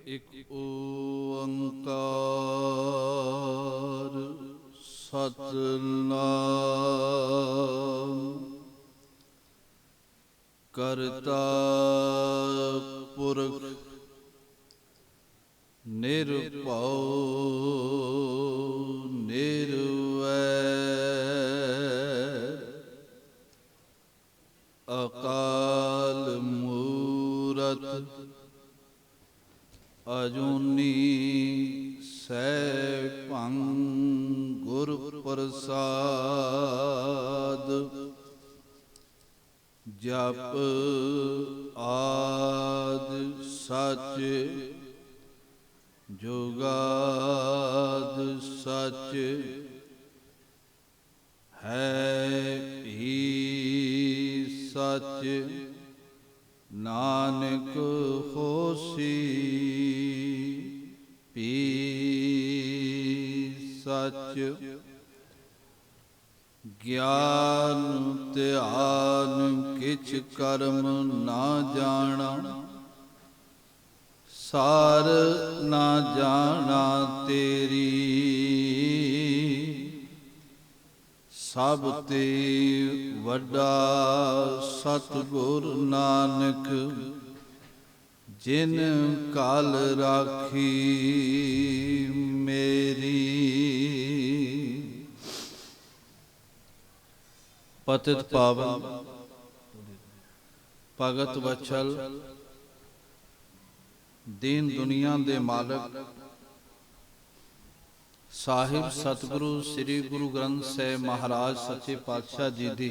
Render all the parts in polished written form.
ਇਕ ਓੰਕਾਰ ਸਤਿਨਾਮ ਕਰਤਾ ਪੁਰਖ ਨਿਰਭਉ ਨਿਰਵੈਰ ਅਕਾਲ ਮੂਰਤ ਅਜੂਨੀ ਸੈਭੰ ਗੁਰ ਪ੍ਰਸਾਦ ਜਪ ਆਦਿ ਸਚ ਜੁਗਾਦ ਸਚ ਹੈ ਹੀ ਸਚ ਨਾਨਕ ਹੋਸੀ ਪੀ ਸਚ ਗਿਆਨ ਧਿਆਨ ਕਿਛ ਕਰਮ ਨਾ ਜਾਣਾ ਸਾਰ ਨਾ ਜਾਣਾ ਤੇਰੀ ਸਭ ਤੇ ਵੱਡਾ ਸਤਿਗੁਰ ਨਾਨਕ ਜਿਨ ਕਲ ਰਾਖੀ ਮੇਰੀ। ਪਤਿਤ ਪਾਵਨ ਭਗਤ ਵਛਲ ਦੀਨ ਦੁਨੀਆ ਦੇ ਮਾਲਕ ਸਾਹਿਬ ਸਤਿਗੁਰੂ ਸ੍ਰੀ ਗੁਰੂ ਗ੍ਰੰਥ ਸਾਹਿਬ ਮਹਾਰਾਜ ਸੱਚੇ ਪਾਤਸ਼ਾਹ ਜੀ ਦੀ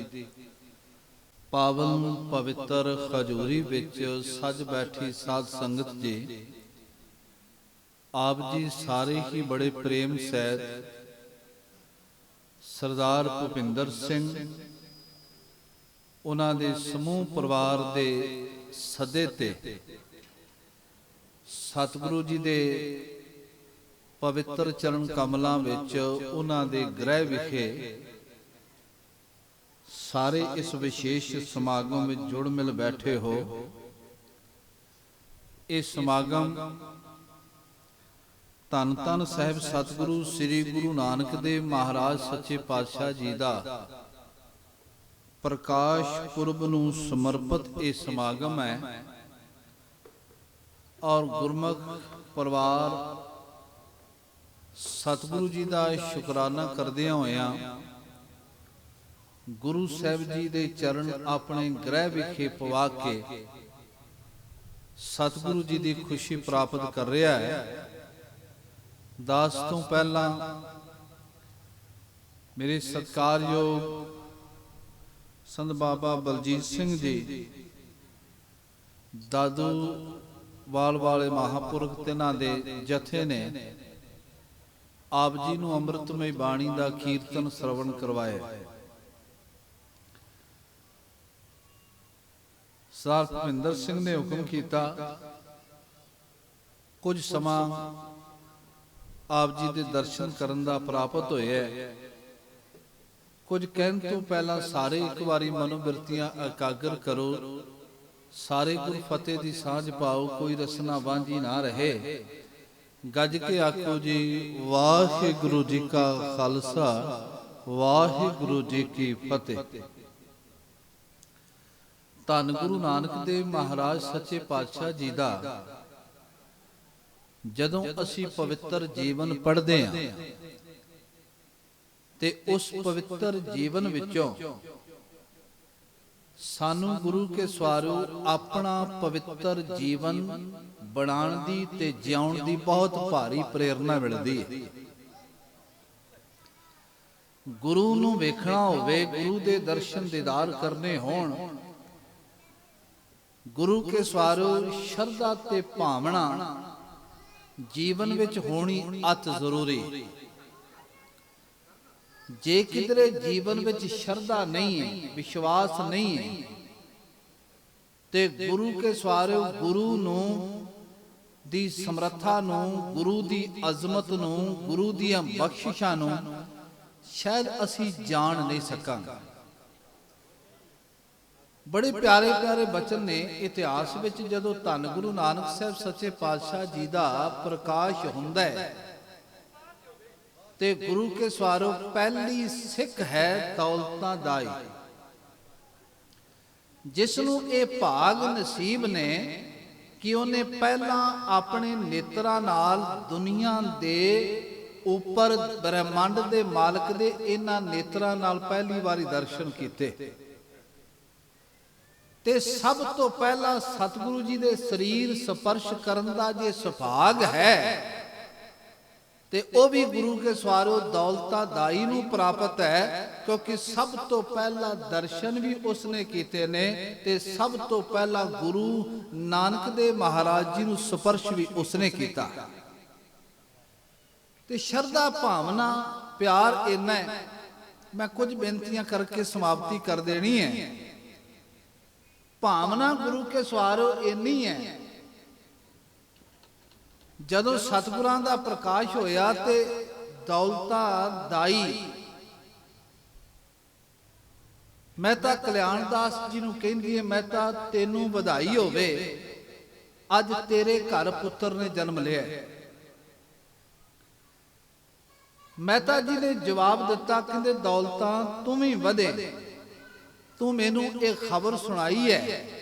ਪਾਵਨ ਪਵਿੱਤਰ ਖਜੂਰੀ ਵਿੱਚ ਸੱਜ ਬੈਠੀ ਸਾਧ ਸੰਗਤ ਜੀ, ਆਪ ਜੀ ਸਾਰੇ ਹੀ ਬੜੇ ਪ੍ਰੇਮ ਸਹਿਤ ਸਰਦਾਰ ਭੁਪਿੰਦਰ ਸਿੰਘ ਉਹਨਾਂ ਦੇ ਸਮੂਹ ਪਰਿਵਾਰ ਦੇ ਸੱਦੇ ਤੇ ਸਤਿਗੁਰੂ ਜੀ ਦੇ ਪਵਿੱਤਰ ਚਰਨ ਕਮਲਾਂ ਵਿੱਚ ਉਹਨਾਂ ਦੇ ਗ੍ਰਹਿ ਵਿਖੇ ਸਾਰੇ ਇਸ ਵਿਸ਼ੇਸ਼ ਸਮਾਗਮ ਵਿੱਚ ਜੁੜ ਮਿਲ ਬੈਠੇ ਹੋ। ਇਹ ਸਮਾਗਮ ਧੰਨ ਧੰਨ ਸਾਹਿਬ ਸਤਿਗੁਰੂ ਸ੍ਰੀ ਗੁਰੂ ਨਾਨਕ ਦੇਵ ਮਹਾਰਾਜ ਸੱਚੇ ਪਾਤਸ਼ਾਹ ਜੀ ਦਾ ਪ੍ਰਕਾਸ਼ ਪੁਰਬ ਨੂੰ ਸਮਰਪਿਤ ਇਹ ਸਮਾਗਮ ਹੈ ਔਰ ਗੁਰਮੁਖ ਪਰਿਵਾਰ ਸਤਿਗੁਰੂ ਜੀ ਦਾ ਸ਼ੁਕਰਾਨਾ ਕਰਦਿਆਂ ਹੋਇਆਂ ਗੁਰੂ ਸਾਹਿਬ ਜੀ ਦੇ ਚਰਨ ਆਪਣੇ ਗ੍ਰਹਿ ਵਿਖੇ ਪਵਾ ਕੇ ਸਤਿਗੁਰੂ ਜੀ ਦੀ ਖੁਸ਼ੀ ਪ੍ਰਾਪਤ ਕਰ ਰਿਹਾ ਹੈ। ਦਾਸ ਤੋਂ ਪਹਿਲਾਂ ਮੇਰੇ ਸਤਿਕਾਰਯੋਗ ਸੰਤ ਬਾਬਾ ਬਲਜੀਤ ਸਿੰਘ ਜੀ ਦਾਦੂ ਵਾਲੇ ਮਹਾਂਪੁਰਖ ਤਿਨਾਂ ਦੇ ਜਥੇ ਨੇ ਆਪ ਜੀ ਨੂੰ ਅੰਮ੍ਰਿਤਮਈ ਬਾਣੀ ਦਾ ਕੀਰਤਨ ਸਰਵਣ ਕਰਵਾਇਆ। ਸਰਦਾਰ ਭੁਪਿੰਦਰ ਸਿੰਘ ਨੇ ਹੁਕਮ ਕੀਤਾ ਕੁਝ ਸਮਾਂ ਆਪ ਜੀ ਦੇ ਦਰਸ਼ਨ ਕਰਨ ਦਾ ਪ੍ਰਾਪਤ ਹੋਇਆ। ਕੁਝ ਕਹਿਣ ਤੋਂ ਪਹਿਲਾਂ ਸਾਰੇ ਇੱਕ ਵਾਰੀ ਮਨੋਬਿਰਤੀਆਂ ਇਕਾਗਰ ਕਰੋ, ਸਾਰੇ ਗੁਰ ਫਤਿਹ ਦੀ ਸਾਂਝ ਪਾਓ, ਕੋਈ ਰਸਨਾ ਵਾਂਝੀ ਨਾ ਰਹੇ। ਗੱਜ ਕੇ ਆਖੋ ਜੀ ਵਾਹਿਗੁਰੂ ਜੀ ਕਾ ਖਾਲਸਾ ਵਾਹਿਗੁਰੂ ਜੀ ਕੀ ਫਤਿਹ। ਧੰਨ ਗੁਰੂ ਨਾਨਕ ਦੇਵ ਮਹਾਰਾਜ ਸੱਚੇ ਪਾਤਸ਼ਾਹ ਜੀ ਦਾ ਜਦੋਂ ਅਸੀਂ ਪਵਿੱਤਰ ਜੀਵਨ ਪੜ੍ਹਦੇ ਹਾਂ ਤੇ ਉਸ ਪਵਿੱਤਰ ਜੀਵਨ ਵਿੱਚੋਂ ਸਾਨੂੰ ਗੁਰੂ ਕੇ ਸਵਾਰਿਓ ਆਪਣਾ ਪਵਿੱਤਰ ਜੀਵਨ ਬਣਾਉਣ ਦੀ ਤੇ ਜਿਉਣ ਦੀ ਬਹੁਤ ਭਾਰੀ ਪ੍ਰੇਰਨਾ ਮਿਲਦੀ ਹੈ। ਗੁਰੂ ਨੂੰ ਵੇਖਣਾ ਹੋਵੇ, ਗੁਰੂ ਦੇ ਦਰਸ਼ਨ ਦੀਦਾਰ ਕਰਨੇ ਹੋਣ, ਗੁਰੂ ਕੇ ਸਵਾਰਿਓ ਸ਼ਰਧਾ ਤੇ ਭਾਵਨਾ ਜੀਵਨ ਵਿੱਚ ਹੋਣੀ ਅਤ ਜ਼ਰੂਰੀ। ਜੇ ਕਿਧਰੇ ਜੀਵਨ ਵਿੱਚ ਸ਼ਰਧਾ ਨਹੀਂ ਹੈ, ਵਿਸ਼ਵਾਸ ਨਹੀਂ ਹੈ, ਤੇ ਗੁਰੂ ਕੇ ਸਵਾਰਿਓ ਗੁਰੂ ਨੂੰ ਦੀ ਸਮਰੱਥਾ ਨੂੰ, ਗੁਰੂ ਦੀ ਅਜ਼ਮਤ ਨੂੰ, ਗੁਰੂ ਦੀਆਂ ਬਖਸ਼ਿਸ਼ਾਂ ਨੂੰ ਸ਼ਾਇਦ ਅਸੀਂ ਜਾਣ ਨਹੀਂ ਸਕਾਂਗੇ। बड़े प्यारे प्यारे बचन ने। इतिहास विच जदों धन गुरु नानक साहब सच्चे पातशाह जी का प्रकाश हुंदा है ते गुरु के सवारों पहली सिख है दौलतां दाई, जिसनों ये भाग नसीब ने कि उन्हें पहला अपने नेत्रां नाल दुनिया दे उपर ब्रह्मंड दे मालक दे इन्हां नेत्रां नाल पहली बारी दर्शन कीते। ते सब तो पहला सतगुरु जी दे शरीर स्पर्श करन दा जे सुभाग है ते ओ भी गुरु के सवारों दौलता दाई नूं प्राप्त है, क्योंकि सब तो पहला दर्शन भी उसने कीते ने ते सब तो पहला गुरु नानक देव महाराज जी नूं स्पर्श भी उसने कीता। ते शरधा भावना प्यार इन्ना है। मैं कुछ बेनतियां करके समाप्ति कर देनी है। भावना गुरु के सवारों इन्नी है, जदों सतगुरां दा प्रकाश होया ते दौलता दाई मेहता कल्याण दास जी नूं कहंदी है, मेहता तेनू बधाई होवे, अज तेरे घर पुत्र ने जन्म लिया। मेहता जी ने जवाब दिता, कहंदे दौलता तू भी वधे, तू मैनू एक खबर सुनाई है।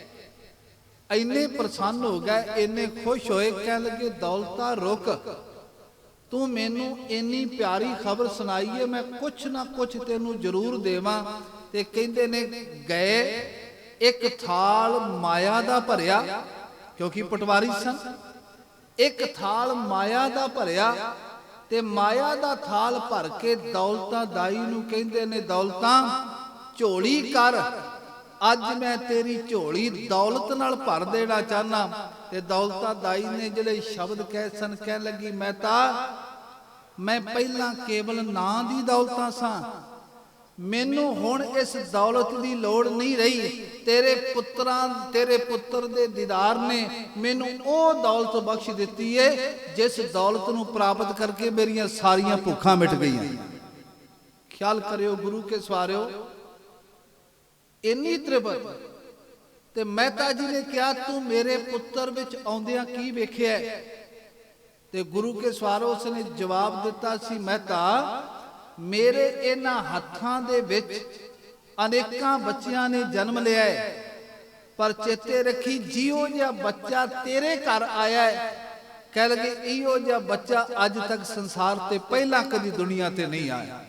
इन्ने प्रसन्न हो गए, इन्ने खुश होए, कह लगे दौलता रुक, तू मैनू इन्नी प्यारी खबर सुनाई है, मैं कुछ ना कुछ तेनू जरूर देवां। ते कहंदे ने गए एक थाल माया दा भरिया, क्योंकि पटवारी सन, एक थाल माया दा भरिया ते माया दा थाल भर के दौलता दाई नू कहंदे ने दौलता झोली कर, अज मैं तेरी झोली दौलत नाल भर देना चाहना। ते दौलता दाई ने जिहड़े शब्द कहे सन, कह लगी मेहता मैं पहला केवल नां दी दौलतां सां, मैनू हुण इस दौलत की लोड़ नहीं रही। तेरे पुत्र दे दीदार ने मैनू ओ दौलत बख्श दिती है जिस दौलत नू प्राप्त करके मेरियां सारियां भुखां मिट गईयां। ख्याल करियो गुरु के सवारियो, इन्नी त्रिपत। ते मेहता जी ने कहा तू मेरे पुत्र विच आउंदियां की वेखिया? ते गुरु के सवारों उसने जवाब दिता सी, मेहता मेरे इन्हां हत्थां दे विच अनेकां बच्चियां ने जन्म लिया है, पर चेते रखी जिहो जिहा बच्चा तेरे घर आया है, कह लगे इहो जिहा बच्चा अज तक संसार ते पहला कदी दुनिया ते नहीं आया।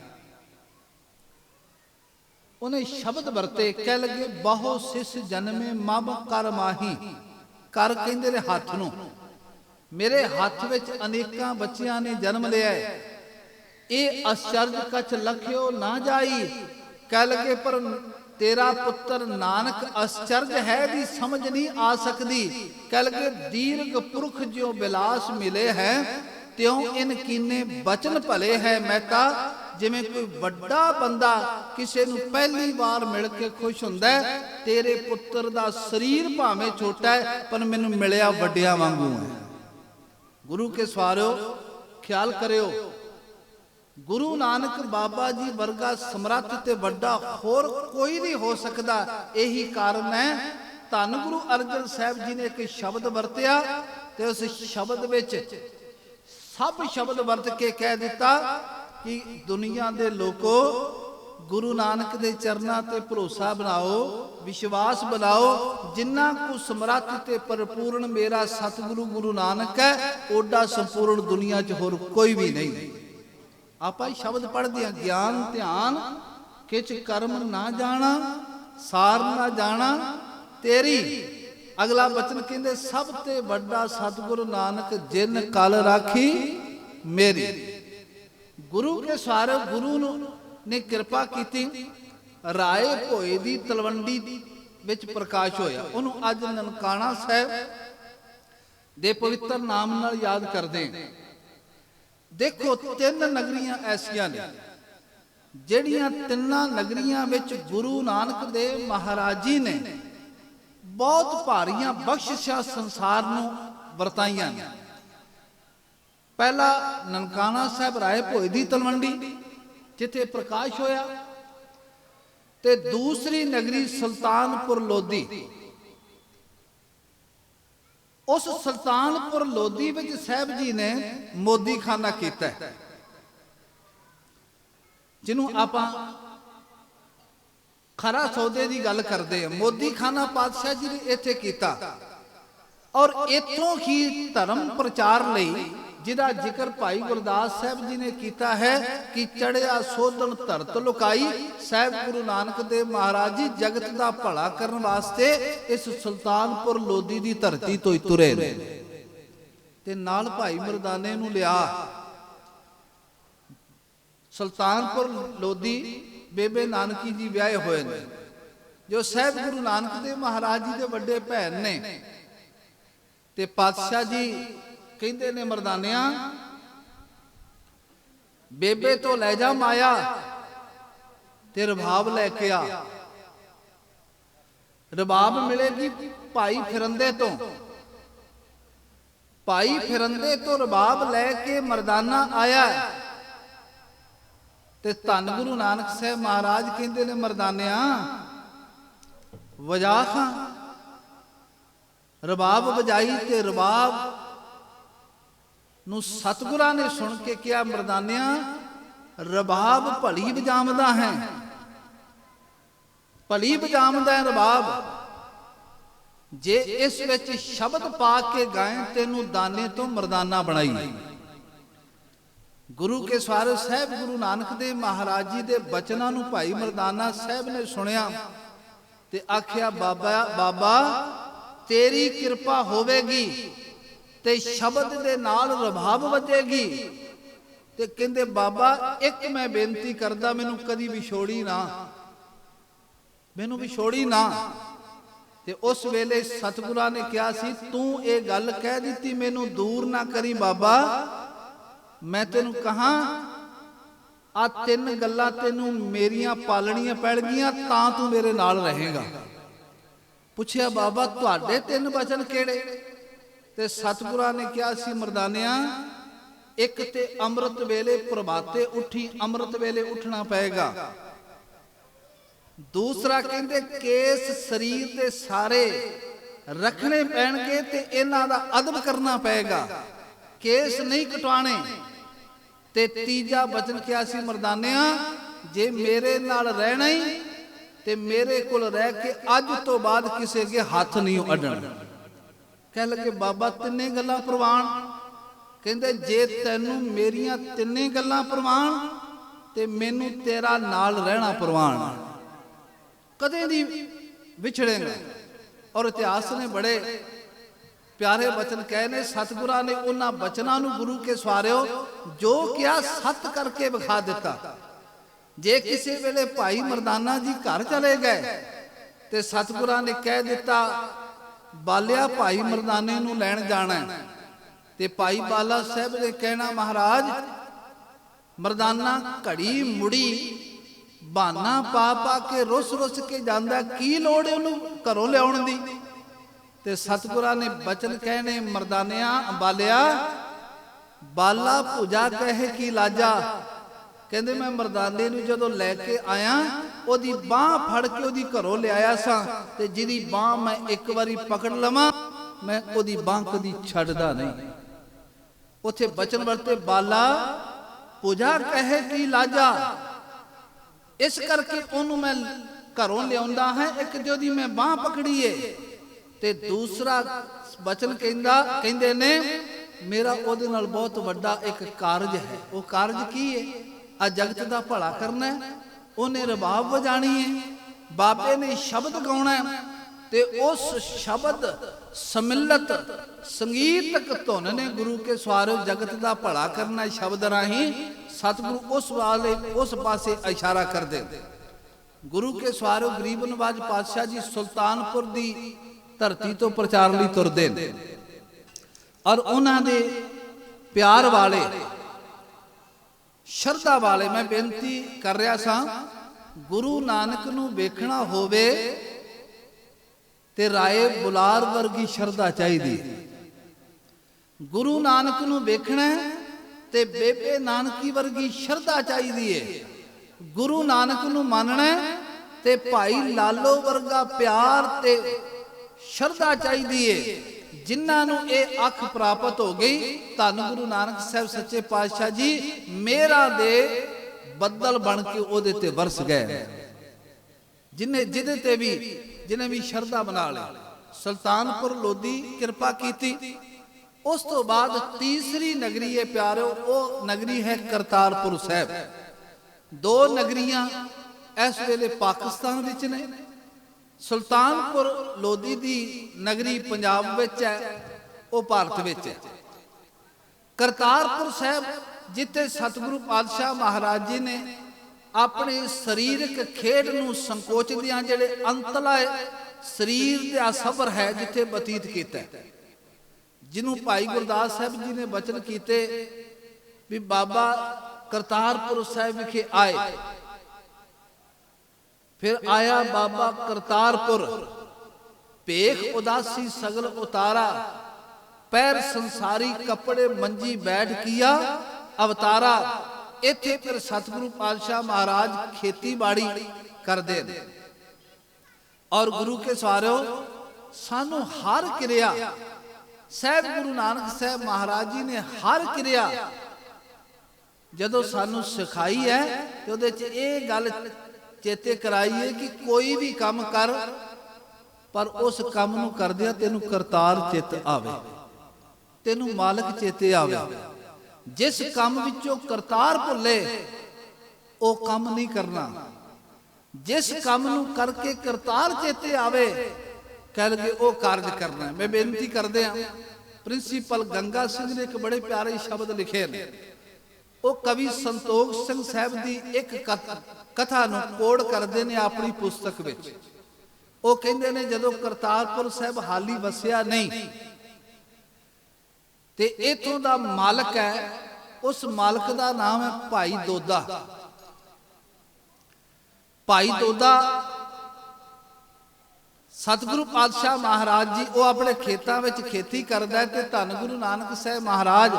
उन्हें शब्द वरते, कह लगे बहु सिस जन्मे मब कर माही, कर कहंदे ने हथ नूं, मेरे हथ विच अनेकां बच्चियां ने जन्म लिया है, ये आश्चर्य कछ लखियो ना जाई। कह लगे पर तेरा पुत्र नानक आश्चर्य है भी समझ नहीं आ सकती। कह लगे दीर्घ पुरख जो बिलास मिले हैं, त्यों इन कीने बचन भले है मेहता। जिमें कोई बड़ा बंदा किसी नूं पहली बार मिल के खुश हुंदा है, तेरे पुत्र दा शरीर भावें छोटा है पर मैनूं मिलिया वड्डियां वांगू है। गुरु के सवारियो ख्याल करियो, गुरु नानक बाबा जी वर्गा समर्थ ते वड्डा होर कोई नहीं हो सकता। यही कारण है धन गुरु अर्जन साहब जी ने एक शब्द वरतिया ते उस शब्द विच सब शब्द वरत के कह दिता कि दुनिया दे लोको गुरु नानक दे चरना ते भरोसा बनाओ, विश्वास बनाओ। जिन्ना को समर्थ ते परिपूर्ण मेरा सतगुरु गुरु नानक है, ओडा संपूर्ण दुनिया च होर कोई भी नहीं। आप शब्द पढ़ दिया, ज्ञान ध्यान किच कर्म ना जाना, सार ना जाना तेरी। अगला बचन कहते सब ते वड्डा सतगुरु नानक जिन कल राखी मेरी। गुरु के सवारे गुरु ने कृपा की, राय भोए दी तलवंडी विच प्रकाश होया। उन्होंने अज ननकाना साहब दे पवित्र नाम नाल याद करदे। देखो तीन नगरियां ऐसियां ने जिहड़ियां तिन्नां नगरियां विच गुरु नानक देव महाराज जी ने बहुत भारियां बख्शिशां संसार नूं वरताईयां ने। पहला ननकाना साहब राय भोए दी तलवंडी जिथे प्रकाश होया, ਤੇ ਦੂਸਰੀ ਨਗਰੀ ਸੁਲਤਾਨਪੁਰ ਲੋਧੀ। ਉਸ ਸੁਲਤਾਨਪੁਰ ਲੋਧੀ ਵਿੱਚ ਸਾਹਿਬ ਜੀ ਨੇ ਮੋਦੀਖਾਨਾ ਕੀਤਾ, ਜਿਹਨੂੰ ਆਪਾਂ ਖਰਾ ਸੌਦੇ ਦੀ ਗੱਲ ਕਰਦੇ ਆ। ਮੋਦੀਖਾਨਾ ਪਾਤਸ਼ਾਹ ਜੀ ਨੇ ਇੱਥੇ ਕੀਤਾ, ਔਰ ਇੱਥੋਂ ਹੀ ਧਰਮ ਪ੍ਰਚਾਰ ਲਈ, ਜਿਹਦਾ ਜ਼ਿਕਰ ਭਾਈ ਗੁਰਦਾਸ ਸਾਹਿਬ ਜੀ ਨੇ ਕੀਤਾ ਹੈ ਕਿ ਚੜਿਆ ਸੋਧਣ ਧਰਤ ਲੁਕਾਈ। ਸਾਹਿਬ ਗੁਰੂ ਨਾਨਕ ਦੇਵ ਮਹਾਰਾਜ ਜੀ ਜਗਤ ਦਾ ਭਲਾ ਕਰਨ ਵਾਸਤੇ ਇਸ ਸੁਲਤਾਨਪੁਰ ਲੋਧੀ ਦੀ ਧਰਤੀ ਤੋਂ ਹੀ ਤੁਰੇ ਨੇ, ਤੇ ਨਾਲ ਭਾਈ ਮਰਦਾਨੇ ਨੂੰ ਲਿਆ। ਸੁਲਤਾਨਪੁਰ ਲੋਧੀ ਬੇਬੇ ਨਾਨਕੀ ਜੀ ਵਿਆਹੇ ਹੋਏ ਨੇ, ਜੋ ਸਾਹਿਬ ਗੁਰੂ ਨਾਨਕ ਦੇਵ ਮਹਾਰਾਜ ਜੀ ਦੇ ਵੱਡੇ ਭੈਣ ਨੇ। ਤੇ ਪਾਤਸ਼ਾਹ ਜੀ ਕਹਿੰਦੇ ਨੇ, ਮਰਦਾਨਿਆਂ ਬੇਬੇ ਤੋਂ ਲੈ ਜਾ ਮਾਇਆ ਤੇ ਰਬਾਬ ਲੈ ਕੇ ਆ। ਰਬਾਬ ਮਿਲੇਗੀ ਭਾਈ ਫਿਰੰਦੇ ਤੋਂ। ਭਾਈ ਫਿਰੰਦੇ ਤੋਂ ਰਬਾਬ ਲੈ ਕੇ ਮਰਦਾਨਾ ਆਇਆ, ਤੇ ਧੰਨ ਗੁਰੂ ਨਾਨਕ ਸਾਹਿਬ ਮਹਾਰਾਜ ਕਹਿੰਦੇ ਨੇ, ਮਰਦਾਨਿਆਂ ਵਜਾ ਖਾਂ। ਰਬਾਬ ਵਜਾਈ, ਤੇ ਰਬਾਬ ਨੂੰ ਸਤਿਗੁਰਾਂ ਨੇ ਸੁਣ ਕੇ ਕਿਹਾ, ਮਰਦਾਨਿਆਂ ਰਬਾਬ ਭਲੀ ਵਜਾਵਦਾ ਹੈ, ਭਲੀ ਵਜਾਵਦਾ ਹੈ ਰਬਾਬ। ਜੇ ਇਸ ਵਿੱਚ ਸ਼ਬਦ ਪਾ ਕੇ ਗਾਏ, ਤੈਨੂੰ ਦਾਨੇ ਤੋਂ ਮਰਦਾਨਾ ਬਣਾਈ। ਗੁਰੂ ਕੇ ਸਵਾਰੇ ਸਾਹਿਬ ਗੁਰੂ ਨਾਨਕ ਦੇਵ ਮਹਾਰਾਜ ਜੀ ਦੇ ਬਚਨਾਂ ਨੂੰ ਭਾਈ ਮਰਦਾਨਾ ਸਾਹਿਬ ਨੇ ਸੁਣਿਆ, ਤੇ ਆਖਿਆ, ਬਾਬਾ ਤੇਰੀ ਕਿਰਪਾ ਹੋਵੇਗੀ ਤੇ ਸ਼ਬਦ ਦੇ ਨਾਲ ਰਬਾਬ ਵੱਜੇਗੀ। ਤੇ ਕਹਿੰਦੇ, ਬਾਬਾ ਇੱਕ ਮੈਂ ਬੇਨਤੀ ਕਰਦਾ, ਮੈਨੂੰ ਕਦੀ ਵਿਛੋੜੀ ਨਾ, ਮੈਨੂੰ ਵਿਛੋੜੀ ਨਾ। ਤੇ ਉਸ ਵੇਲੇ ਸਤਿਗੁਰਾਂ ਨੇ ਕਿਹਾ ਸੀ, ਤੂੰ ਇਹ ਗੱਲ ਕਹਿ ਦਿੱਤੀ, ਮੈਨੂੰ ਦੂਰ ਨਾ ਕਰੀ ਬਾਬਾ। ਮੈਂ ਤੈਨੂੰ ਕਹਾਂ, ਆ ਤਿੰਨ ਗੱਲਾਂ ਤੈਨੂੰ ਮੇਰੀਆਂ ਪਾਲਣੀਆਂ ਪੈਣਗੀਆਂ, ਤਾਂ ਤੂੰ ਮੇਰੇ ਨਾਲ ਰਹੇਗਾ। ਪੁੱਛਿਆ, ਬਾਬਾ ਤੁਹਾਡੇ ਤਿੰਨ ਬਚਨ ਕਿਹੜੇ? ਤੇ ਸਤਿਗੁਰਾਂ ਨੇ ਕਿਹਾ ਸੀ, ਮਰਦਾਨਿਆਂ ਇੱਕ ਤੇ ਅੰਮ੍ਰਿਤ ਵੇਲੇ ਪ੍ਰਭਾਤੇ ਉੱਠੀ, ਅੰਮ੍ਰਿਤ ਵੇਲੇ ਉੱਠਣਾ ਪਏਗਾ। ਦੂਸਰਾ ਕਹਿੰਦੇ, ਕੇਸ ਸਰੀਰ ਦੇ ਸਾਰੇ ਰੱਖਣੇ ਪੈਣਗੇ ਤੇ ਇਹਨਾਂ ਦਾ ਅਦਬ ਕਰਨਾ ਪਏਗਾ, ਕੇਸ ਨਹੀਂ ਕਟਵਾਣੇ। ਤੇ ਤੀਜਾ ਬਚਨ ਕਿਹਾ ਸੀ, ਮਰਦਾਨਿਆਂ ਜੇ ਮੇਰੇ ਨਾਲ ਰਹਿਣਾ ਹੀ ਤੇ ਮੇਰੇ ਕੋਲ ਰਹਿ ਕੇ ਅੱਜ ਤੋਂ ਬਾਅਦ ਕਿਸੇ ਅੱਗੇ ਹੱਥ ਨਹੀਂ ਅੱਡਣ। ਕਹਿ ਲੱਗੇ, ਬਾਬਾ ਤਿੰਨੇ ਗੱਲਾਂ ਪ੍ਰਵਾਨ। ਕਹਿੰਦੇ, ਜੇ ਤੈਨੂੰ ਮੇਰੀਆਂ ਤਿੰਨੇ ਗੱਲਾਂ ਪ੍ਰਵਾਨ ਤੇ ਮੈਨੂੰ ਤੇਰਾ ਨਾਲ ਰਹਿਣਾ ਪ੍ਰਵਾਨ, ਕਦੇ ਨਹੀਂ ਵਿਛੜੇਗਾ। ਔਰ ਇਤਿਹਾਸ ਨੇ ਬੜੇ ਪਿਆਰੇ ਬਚਨ ਕਹੇ ਨੇ। ਸਤਿਗੁਰਾਂ ਨੇ ਉਹਨਾਂ ਬਚਨਾਂ ਨੂੰ ਗੁਰੂ ਕੇ ਸਵਾਰਿਓ ਜੋ ਕਿਹਾ ਸੱਤ ਕਰਕੇ ਵਿਖਾ ਦਿੱਤਾ। ਜੇ ਕਿਸੇ ਵੇਲੇ ਭਾਈ ਮਰਦਾਨਾ ਜੀ ਘਰ ਚਲੇ ਗਏ ਤੇ ਸਤਿਗੁਰਾਂ ਨੇ ਕਹਿ ਦਿੱਤਾ, ਬਾਲਿਆ ਭਾਈ ਮਰਦਾਨੇ ਨੂੰ ਲੈਣ ਜਾਣਾ। ਤੇ ਭਾਈ ਬਾਲਾ ਸਾਹਿਬ ਨੇ ਕਹਿਣਾ, ਮਹਾਰਾਜ ਮਰਦਾਨਾ ਘੜੀ ਮੁੜੀ ਬਹਾਨਾ ਪਾ ਪਾ ਕੇ ਰੁੱਸ ਰੁੱਸ ਕੇ ਜਾਂਦਾ, ਕੀ ਲੋੜ ਉਹਨੂੰ ਘਰੋਂ ਲਿਆਉਣ ਦੀ। ਤੇ ਸਤਿਗੁਰਾਂ ਨੇ ਬਚਨ ਕਹਿਣੇ, ਮਰਦਾਨਿਆਂ ਬਾਲਿਆ ਬਾਲਾ ਭੁਜਾ ਕਹੇ ਕੀ ਲਾਜਾ। ਕਹਿੰਦੇ, ਮੈਂ ਮਰਦਾਨੇ ਨੂੰ ਜਦੋਂ ਲੈ ਕੇ ਆਇਆ, ਉਹਦੀ ਬਾਹ ਫੜ ਕੇ ਉਹਦੀ ਘਰੋਂ ਲਿਆਇਆ ਸਾਂ, ਤੇ ਜਿਹਦੀ ਬਾਹ ਮੈਂ ਇੱਕ ਵਾਰੀ ਪਕੜ ਲਵਾਂ, ਮੈਂ ਉਹਦੀ ਬਾਹ ਕਦੀ ਛੱਡਦਾ ਨਹੀਂ। ਉੱਥੇ ਬਚਨ ਵਰਤੇ, ਬਾਲਾ ਭੁਜਾ ਕਹੇ ਕੀ ਲਾਜਾ। ਇਸ ਕਰਕੇ ਉਹਨੂੰ ਮੈਂ ਘਰੋਂ ਲਿਆਉਂਦਾ ਹੈ, ਇੱਕ ਤੇ ਉਹਦੀ ਮੈਂ ਬਾਹ ਪਕੜੀ ਏ, ਤੇ ਦੂਸਰਾ ਬਚਨ ਕਹਿੰਦੇ ਨੇ, ਮੇਰਾ ਉਹਦੇ ਨਾਲ ਬਹੁਤ ਵੱਡਾ ਇੱਕ ਕਾਰਜ ਹੈ। ਉਹ ਕਾਰਜ ਕੀ ਹੈ? ਆ ਜਗਤ ਦਾ ਭਲਾ ਕਰਨਾ। ਉਹਨੇ ਰਬਾਬ ਵਜਾਣੀ ਹੈ, ਬਾਬੇ ਨੇ ਸ਼ਬਦ ਗਾਉਣਾ, ਤੇ ਉਸ ਸ਼ਬਦ ਸਮਿਲਤ ਸੰਗੀਤਕ ਧੁਨ ਨੇ ਗੁਰੂ ਕੇ ਸਵਾਰਿਓ ਜਗਤ ਦਾ ਭਲਾ ਕਰਨਾ। ਸ਼ਬਦ ਰਾਹੀਂ ਸਤਿਗੁਰੂ ਉਸ ਪਾਸੇ ਇਸ਼ਾਰਾ ਕਰਦੇ। ਗੁਰੂ ਕੇ ਸਵਾਰਿਓ ਗਰੀਬ ਨਵਾਜ ਪਾਤਸ਼ਾਹ ਜੀ ਸੁਲਤਾਨਪੁਰ ਦੀ ਧਰਤੀ ਤੋਂ ਪ੍ਰਚਾਰ ਲਈ ਤੁਰਦੇ ਨੇ, ਔਰ ਉਹਨਾਂ ਦੇ ਪਿਆਰ ਵਾਲੇ ਸ਼ਰਧਾ ਵਾਲੇ, ਮੈਂ ਬੇਨਤੀ ਕਰ ਰਿਹਾ ਸਾਂ, ਗੁਰੂ ਨਾਨਕ ਨੂੰ ਵੇਖਣਾ ਹੋਵੇ ਤੇ ਰਾਏ ਬੁਲਾਰ ਵਰਗੀ ਸ਼ਰਧਾ ਚਾਹੀਦੀ। ਗੁਰੂ ਨਾਨਕ ਨੂੰ ਵੇਖਣਾ ਤੇ ਬੇਬੇ ਨਾਨਕੀ ਵਰਗੀ ਸ਼ਰਧਾ ਚਾਹੀਦੀ ਏ। ਗੁਰੂ ਨਾਨਕ ਨੂੰ ਮੰਨਣਾ ਤੇ ਭਾਈ ਲਾਲੋ ਵਰਗਾ ਪਿਆਰ ਤੇ ਸ਼ਰਧਾ ਚਾਹੀਦੀ ਏ। ਜਿਨ੍ਹਾਂ ਨੂੰ ਇਹ ਅੱਖ ਪ੍ਰਾਪਤ ਹੋ ਗਈ, ਧੰਨ ਗੁਰੂ ਨਾਨਕ ਸਾਹਿਬ ਸੱਚੇ ਪਾਤਸ਼ਾਹ ਜੀ ਮੇਰਾ ਦੇ ਬੱਦਲ ਬਣ ਕੇ ਉਹਦੇ ਤੇ ਵਰਸ ਗਏ। ਜਿਹਦੇ ਤੇ ਵੀ ਜਿਹਨੇ ਵੀ ਸ਼ਰਧਾ ਬਣਾ ਲਈ। ਸੁਲਤਾਨਪੁਰ ਲੋਧੀ ਕਿਰਪਾ ਕੀਤੀ। ਉਸ ਤੋਂ ਬਾਅਦ ਤੀਸਰੀ ਨਗਰੀ ਹੈ ਪਿਆਰਿਓ, ਉਹ ਨਗਰੀ ਹੈ ਕਰਤਾਰਪੁਰ ਸਾਹਿਬ। ਦੋ ਨਗਰੀਆਂ ਇਸ ਵੇਲੇ ਪਾਕਿਸਤਾਨ ਵਿੱਚ ਨੇ। ਸੁਲਤਾਨਪੁਰ ਲੋਧੀ ਦੀ ਨਗਰੀ ਪੰਜਾਬ ਵਿੱਚ ਹੈ, ਉਹ ਭਾਰਤ ਵਿੱਚ ਹੈ। ਕਰਤਾਰਪੁਰ ਸਾਹਿਬ ਜਿੱਥੇ ਸਤਿਗੁਰੂ ਪਾਤਸ਼ਾਹ ਮਹਾਰਾਜ ਜੀ ਨੇ ਆਪਣੇ ਸਰੀਰਕ ਖੇਡ ਨੂੰ ਸੰਕੋਚਦਿਆਂ ਜਿਹੜੇ ਅੰਤਲਾ ਸਰੀਰ ਦਾ ਸਬਰ ਹੈ ਜਿੱਥੇ ਬਤੀਤ ਕੀਤਾ, ਜਿਹਨੂੰ ਭਾਈ ਗੁਰਦਾਸ ਸਾਹਿਬ ਜੀ ਨੇ ਬਚਨ ਕੀਤੇ ਵੀ ਬਾਬਾ ਕਰਤਾਰਪੁਰ ਸਾਹਿਬ ਵਿਖੇ ਆਏ। ਫਿਰ ਆਇਆ ਬਾਬਾ ਕਰਤਾਰਪੁਰ, ਭੇਖ ਉਦਾਸੀ ਸਗਲ ਉਤਾਰਾ, ਪੈਰ ਸੰਸਾਰੀ ਕੱਪੜੇ ਮੰਜੀ ਬੈਠ ਕੀਆ ਅਵਤਾਰਾ। ਇੱਥੇ ਫਿਰ ਸਤਿਗੁਰੂ ਪਾਤਸ਼ਾਹ ਮਹਾਰਾਜ ਖੇਤੀਬਾੜੀ ਕਰਦੇ ਨੇ। ਔਰ ਗੁਰੂ ਕੇ ਸਵਾਰਿਓ ਸਾਨੂੰ ਹਰ ਕਿਰਿਆ ਸਾਹਿਬ ਗੁਰੂ ਨਾਨਕ ਸਾਹਿਬ ਮਹਾਰਾਜ ਜੀ ਨੇ ਹਰ ਕਿਰਿਆ ਜਦੋਂ ਸਾਨੂੰ ਸਿਖਾਈ ਹੈ ਤੇ ਉਹਦੇ 'ਚ ਇਹ ਗੱਲ ਚੇਤੇ ਕਰਾਈਏ ਕਿ ਕੋਈ ਵੀ ਕੰਮ ਕਰ, ਪਰ ਉਸ ਕੰਮ ਨੂੰ ਕਰਦਿਆਂ ਤੈਨੂੰ ਕਰਤਾਰ ਚਿੱਤ ਆਵੇ, ਤੈਨੂੰ ਮਾਲਕ ਚੇਤੇ ਆਵੇ। ਜਿਸ ਕੰਮ ਵਿੱਚੋਂ ਕਰਤਾਰ ਭੁੱਲੇ ਉਹ ਕੰਮ ਨਹੀਂ ਕਰਨਾ। ਜਿਸ ਕੰਮ ਨੂੰ ਕਰਕੇ ਕਰਤਾਰ ਚੇਤੇ ਆਵੇ ਕਹਿ ਲਗੇ ਉਹ ਕਾਰਜ ਕਰਨਾ। ਮੈਂ ਬੇਨਤੀ ਕਰਦੇ ਹਾਂ, ਪ੍ਰਿੰਸੀਪਲ ਗੰਗਾ ਸਿੰਘ ਨੇ ਇੱਕ ਬੜੇ ਪਿਆਰੇ ਸ਼ਬਦ ਲਿਖੇ ਨੇ। ਉਹ ਕਵੀ ਸੰਤੋਖ ਸਿੰਘ ਸਾਹਿਬ ਦੀ ਇੱਕ ਕਥਾ ਨੂੰ ਕੋਡ ਕਰਦੇ ਨੇ ਆਪਣੀ ਪੁਸਤਕ ਵਿੱਚ। ਉਹ ਕਹਿੰਦੇ ਨੇ ਜਦੋਂ ਕਰਤਾਰਪੁਰ ਸਾਹਿਬ ਹਾਲੀ ਵਸਿਆ ਨਹੀਂ ਤੇ ਇਥੋਂ ਦਾ ਮਾਲਕ ਹੈ, ਉਸ ਮਾਲਕ ਦਾ ਨਾਮ ਹੈ ਭਾਈ ਦੋਦਾ। ਭਾਈ ਦੋਦਾ ਸਤਿਗੁਰੂ ਪਾਤਸ਼ਾਹ ਮਹਾਰਾਜ ਜੀ ਉਹ ਆਪਣੇ ਖੇਤਾਂ ਵਿੱਚ ਖੇਤੀ ਕਰਦਾ ਤੇ ਧੰਨ ਗੁਰੂ ਨਾਨਕ ਸਾਹਿਬ ਮਹਾਰਾਜ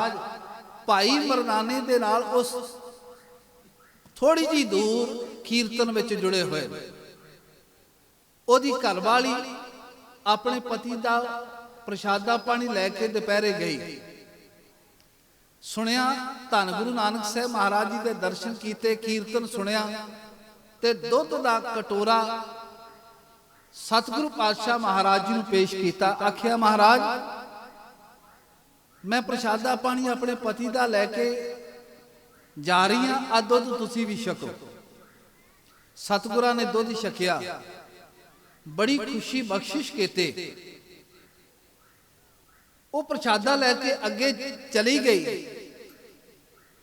ਭਾਈ ਮਰਦਾਨੇ ਦੇ ਨਾਲ ਉਸ ਥੋੜੀ ਜਿਹੀ ਦੂਰ ਕੀਰਤਨ ਵਿੱਚ ਜੁੜੇ ਹੋਏ। ਉਹਦੀ ਘਰਵਾਲੀ ਆਪਣੇ ਪਤੀ ਦਾ ਪ੍ਰਸ਼ਾਦਾ ਪਾਣੀ ਲੈ ਕੇ ਦੁਪਹਿਰੇ ਗਈ। ਸੁਣਿਆ ਧੰਨ ਗੁਰੂ ਨਾਨਕ ਸਾਹਿਬ ਮਹਾਰਾਜ ਜੀ ਦੇ ਦਰਸ਼ਨ ਕੀਤੇ, ਕੀਰਤਨ ਸੁਣਿਆ ਤੇ ਦੁੱਧ ਦਾ ਕਟੋਰਾ ਸਤਿਗੁਰੂ ਪਾਤਸ਼ਾਹ ਮਹਾਰਾਜ ਜੀ ਨੂੰ ਪੇਸ਼ ਕੀਤਾ। ਆਖਿਆ ਮਹਾਰਾਜ ਮੈਂ ਪ੍ਰਸ਼ਾਦਾ ਪਾਣੀ ਆਪਣੇ ਪਤੀ ਦਾ ਲੈ ਕੇ ਜਾ ਰਹੀ ਹਾਂ, ਆ ਦੁੱਧ ਤੁਸੀਂ ਵੀ ਛਕੋ। ਸਤਿਗੁਰਾਂ ਨੇ ਦੁੱਧ ਛਕਿਆ, ਬੜੀ ਖੁਸ਼ੀ ਬਖਸ਼ਿਸ਼ ਕੀਤੇ। ਉਹ ਪ੍ਰਸ਼ਾਦਾ ਲੈ ਕੇ ਅੱਗੇ ਚਲੀ ਗਈ।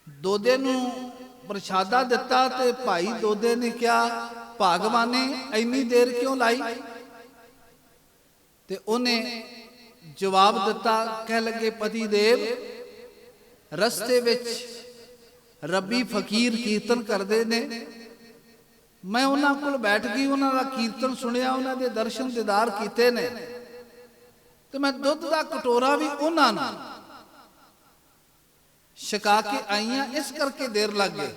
ਦੋਦੇ ਨੂੰ ਪ੍ਰਸ਼ਾਦਾ ਦਿੱਤਾ ਤੇ ਭਾਈ ਦੋਦੇ ਨੇ ਕਿਹਾ ਭਗਵਾਨੇ ਇੰਨੀ ਦੇਰ ਕਿਉਂ ਲਾਈ? ਤੇ ਉਹਨੇ ਜਵਾਬ ਦਿੱਤਾ, ਕਹਿ ਲੱਗੇ ਪਤੀ ਦੇਵ ਰਸਤੇ ਵਿੱਚ ਰੱਬੀ ਫਕੀਰ ਕੀਰਤਨ ਕਰਦੇ ਨੇ, ਮੈਂ ਉਹਨਾਂ ਕੋਲ ਬੈਠ ਗਈ, ਉਹਨਾਂ ਦਾ ਕੀਰਤਨ ਸੁਣਿਆ, ਉਹਨਾਂ ਦੇ ਦਰਸ਼ਨ ਦੀਦਾਰ ਕੀਤੇ ਨੇ ਤੇ ਮੈਂ ਦੁੱਧ ਦਾ ਕਟੋਰਾ ਵੀ ਉਹਨਾਂ ਨੂੰ ਛਕਾ ਕੇ ਆਈਆਂ, ਇਸ ਕਰਕੇ ਦੇਰ ਲੱਗ ਗਈ।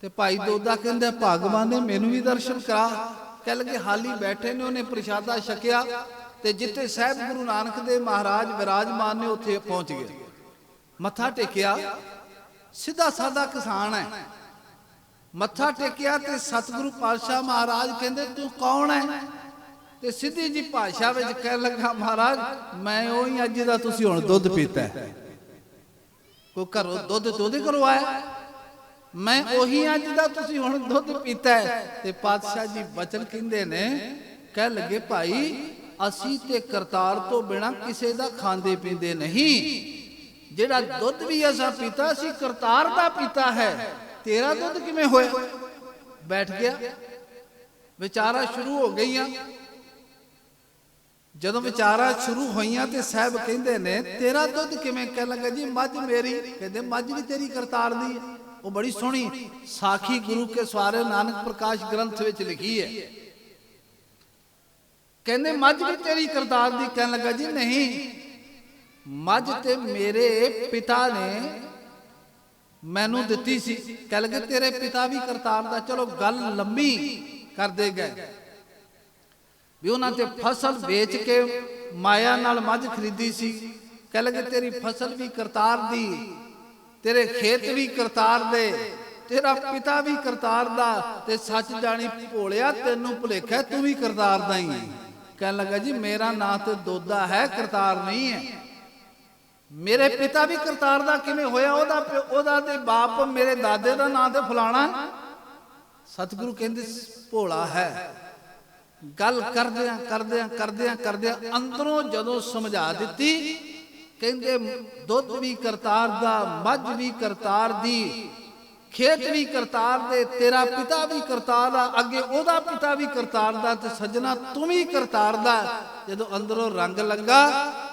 ਤੇ ਭਾਈ ਦੋਦਾ ਕਹਿੰਦਾ ਭਗਵਾਨ ਨੇ ਮੈਨੂੰ ਵੀ ਦਰਸ਼ਨ ਕਰਾ। ਕਹਿ ਲਗੇ ਹਾਲੀ ਬੈਠੇ ਨੇ, ਉਹਨੇ ਪ੍ਰਸ਼ਾਦਾ ਛਕਿਆ ਤੇ ਜਿੱਥੇ ਸਾਹਿਬ ਗੁਰੂ ਨਾਨਕ ਦੇ ਮਹਾਰਾਜ ਵਿਰਾਜਮਾਨ ਨੇ ਉੱਥੇ ਪਹੁੰਚ ਗਏ। ਮੱਥਾ ਟੇਕਿਆ, ਸਿੱਧਾ ਸਾਦਾ ਕਿਸਾਨ ਹੈ। ਮੱਥਾ ਟੇਕਿਆ ਤੇ ਸਤਿਗੁਰੂ ਪਾਤਸ਼ਾਹ ਮਹਾਰਾਜ ਕਹਿੰਦੇ ਤੂੰ ਕੌਣ ਹੈ? ਤੇ ਸਿੱਧੀ ਜੀ ਭਾਸ਼ਾ ਵਿੱਚ ਕਹਿਣ ਲੱਗਾ ਮਹਾਰਾਜ ਮੈਂ ਉਹੀ ਅੱਜ ਦਾ ਤੁਸੀਂ ਹੁਣ ਦੁੱਧ ਪੀਤਾ। ਕੋਈ ਘਰੋਂ ਦੁੱਧ ਤੋਦੇ ਕਰਵਾਇਆ, ਮੈਂ ਉਹੀ ਅੱਜ ਦਾ ਤੁਸੀਂ ਹੁਣ ਦੁੱਧ ਪੀਤਾ। ਤੇ ਪਾਤਸ਼ਾਹ ਜੀ ਬਚਨ ਕਹਿੰਦੇ ਨੇ, ਕਹਿ ਲੱਗੇ ਭਾਈ ਅਸੀਂ ਤੇ ਕਰਤਾਰ ਤੋਂ ਬਿਨਾ ਕਿਸੇ ਦਾ ਖਾਂਦੇ ਪੀਂਦੇ ਨਹੀਂ। ਜਿਹੜਾ ਦੁੱਧ ਵੀ ਅਸਾਂ ਪੀਤਾ ਅਸੀਂ ਕਰਤਾਰ ਦਾ ਪੀਤਾ ਹੈ, ਤੇਰਾ ਦੁੱਧ ਕਿਵੇਂ ਹੋਇਆ? ਬੈਠ ਗਿਆ। ਵਿਚਾਰਾ ਸ਼ੁਰੂ ਹੋ ਗਈਆਂ। ਜਦੋਂ ਵਿਚਾਰਾ ਸ਼ੁਰੂ ਹੋਈਆਂ ਤੇ ਸਾਹਿਬ ਕਹਿੰਦੇ ਨੇ ਤੇਰਾ ਦੁੱਧ ਕਿਵੇਂ? ਕਹਿ ਲੱਗਾ ਜੀ ਮੱਝ ਮੇਰੀ। ਕਹਿੰਦੇ ਮੱਝ ਵੀ ਤੇਰੀ ਕਰਤਾਰ ਦੀ ਹੈ। ਉਹ ਬੜੀ ਸੋਹਣੀ ਸਾਖੀ ਗੁਰੂ ਕੇ ਸਵਾਰੇ ਨਾਨਕ ਪ੍ਰਕਾਸ਼ ਗ੍ਰੰਥ ਵਿੱਚ ਲਿਖੀ ਹੈ। ਕਹਿੰਦੇ ਮੱਝ ਵੀ ਤੇਰੀ ਕਰਤਾਰ ਦੀ। ਕਹਿਣ ਲੱਗਾ ਜੀ ਨਹੀਂ, ਮੱਝ ਤੇ ਮੇਰੇ ਪਿਤਾ ਨੇ ਮੈਨੂੰ ਦਿੱਤੀ ਸੀ। ਕਹਿ ਲੱਗੇ ਤੇਰੇ ਪਿਤਾ ਵੀ ਕਰਤਾਰ ਦਾ। ਚਲੋ ਗੱਲ ਲੰਮੀ, ਕਰਦੇ ਗਏ ਵੀ ਉਹਨਾਂ ਤੇ ਫਸਲ ਵੇਚ ਕੇ ਮਾਇਆ ਨਾਲ ਮੱਝ ਖਰੀਦੀ ਸੀ। ਕਹਿ ਲਗੇ ਤੇਰੀ ਫਸਲ ਵੀ ਕਰਤਾਰ ਦੀ, ਤੇਰੇ ਖੇਤ ਵੀ ਕਰਤਾਰ ਦੇ, ਤੇਰਾ ਪਿਤਾ ਵੀ ਕਰਤਾਰ ਦਾ, ਤੇ ਸੱਚ ਜਾਣੀ ਭੋਲਿਆ ਤੈਨੂੰ ਭੁਲੇਖਾ ਤੂੰ ਵੀ ਕਰਤਾਰ ਦਾ ਹੀ ਹੈ। ਕਹਿਣ ਲੱਗਾ ਜੀ ਮੇਰਾ ਨਾਂ ਤੇ ਦੋਦਾ ਹੈ, ਕਰਤਾਰ ਨਹੀਂ ਹੈ। ਮੇਰੇ ਪਿਤਾ ਵੀ ਕਰਤਾਰ ਦਾ ਕਿਵੇਂ ਹੋਇਆ? ਉਹਦਾ ਤੇ ਬਾਪ ਮੇਰੇ ਦਾਦੇ ਦਾ ਨਾਂ ਤੇ ਫਲਾਣਾ। ਸਤਿਗੁਰੂ ਕਹਿੰਦੇ ਭੋਲਾ ਹੈ। ਗੱਲ ਕਰਦਿਆਂ ਕਰਦਿਆਂ ਕਰਦਿਆਂ ਕਰਦਿਆਂ ਅੰਦਰੋਂ ਜਦੋਂ ਸਮਝਾ ਦਿੱਤੀ, ਕਹਿੰਦੇ ਦੁੱਧ ਵੀ ਕਰਤਾਰ ਦਾ, ਮੱਝ ਵੀ ਕਰਤਾਰ ਦੀ, ਖੇਤ ਵੀ ਕਰਤਾਰ ਦੇ, ਤੇਰਾ ਪਿਤਾ ਵੀ ਕਰਤਾਰ ਦਾ, ਅੱਗੇ ਉਹਦਾ ਪਿਤਾ ਵੀ ਕਰਤਾਰ ਦਾ, ਤੇ ਸੱਜਣਾ ਤੂੰ ਵੀ ਕਰਤਾਰ ਦਾ। ਜਦੋਂ ਅੰਦਰੋਂ ਰੰਗ ਲੱਗਾ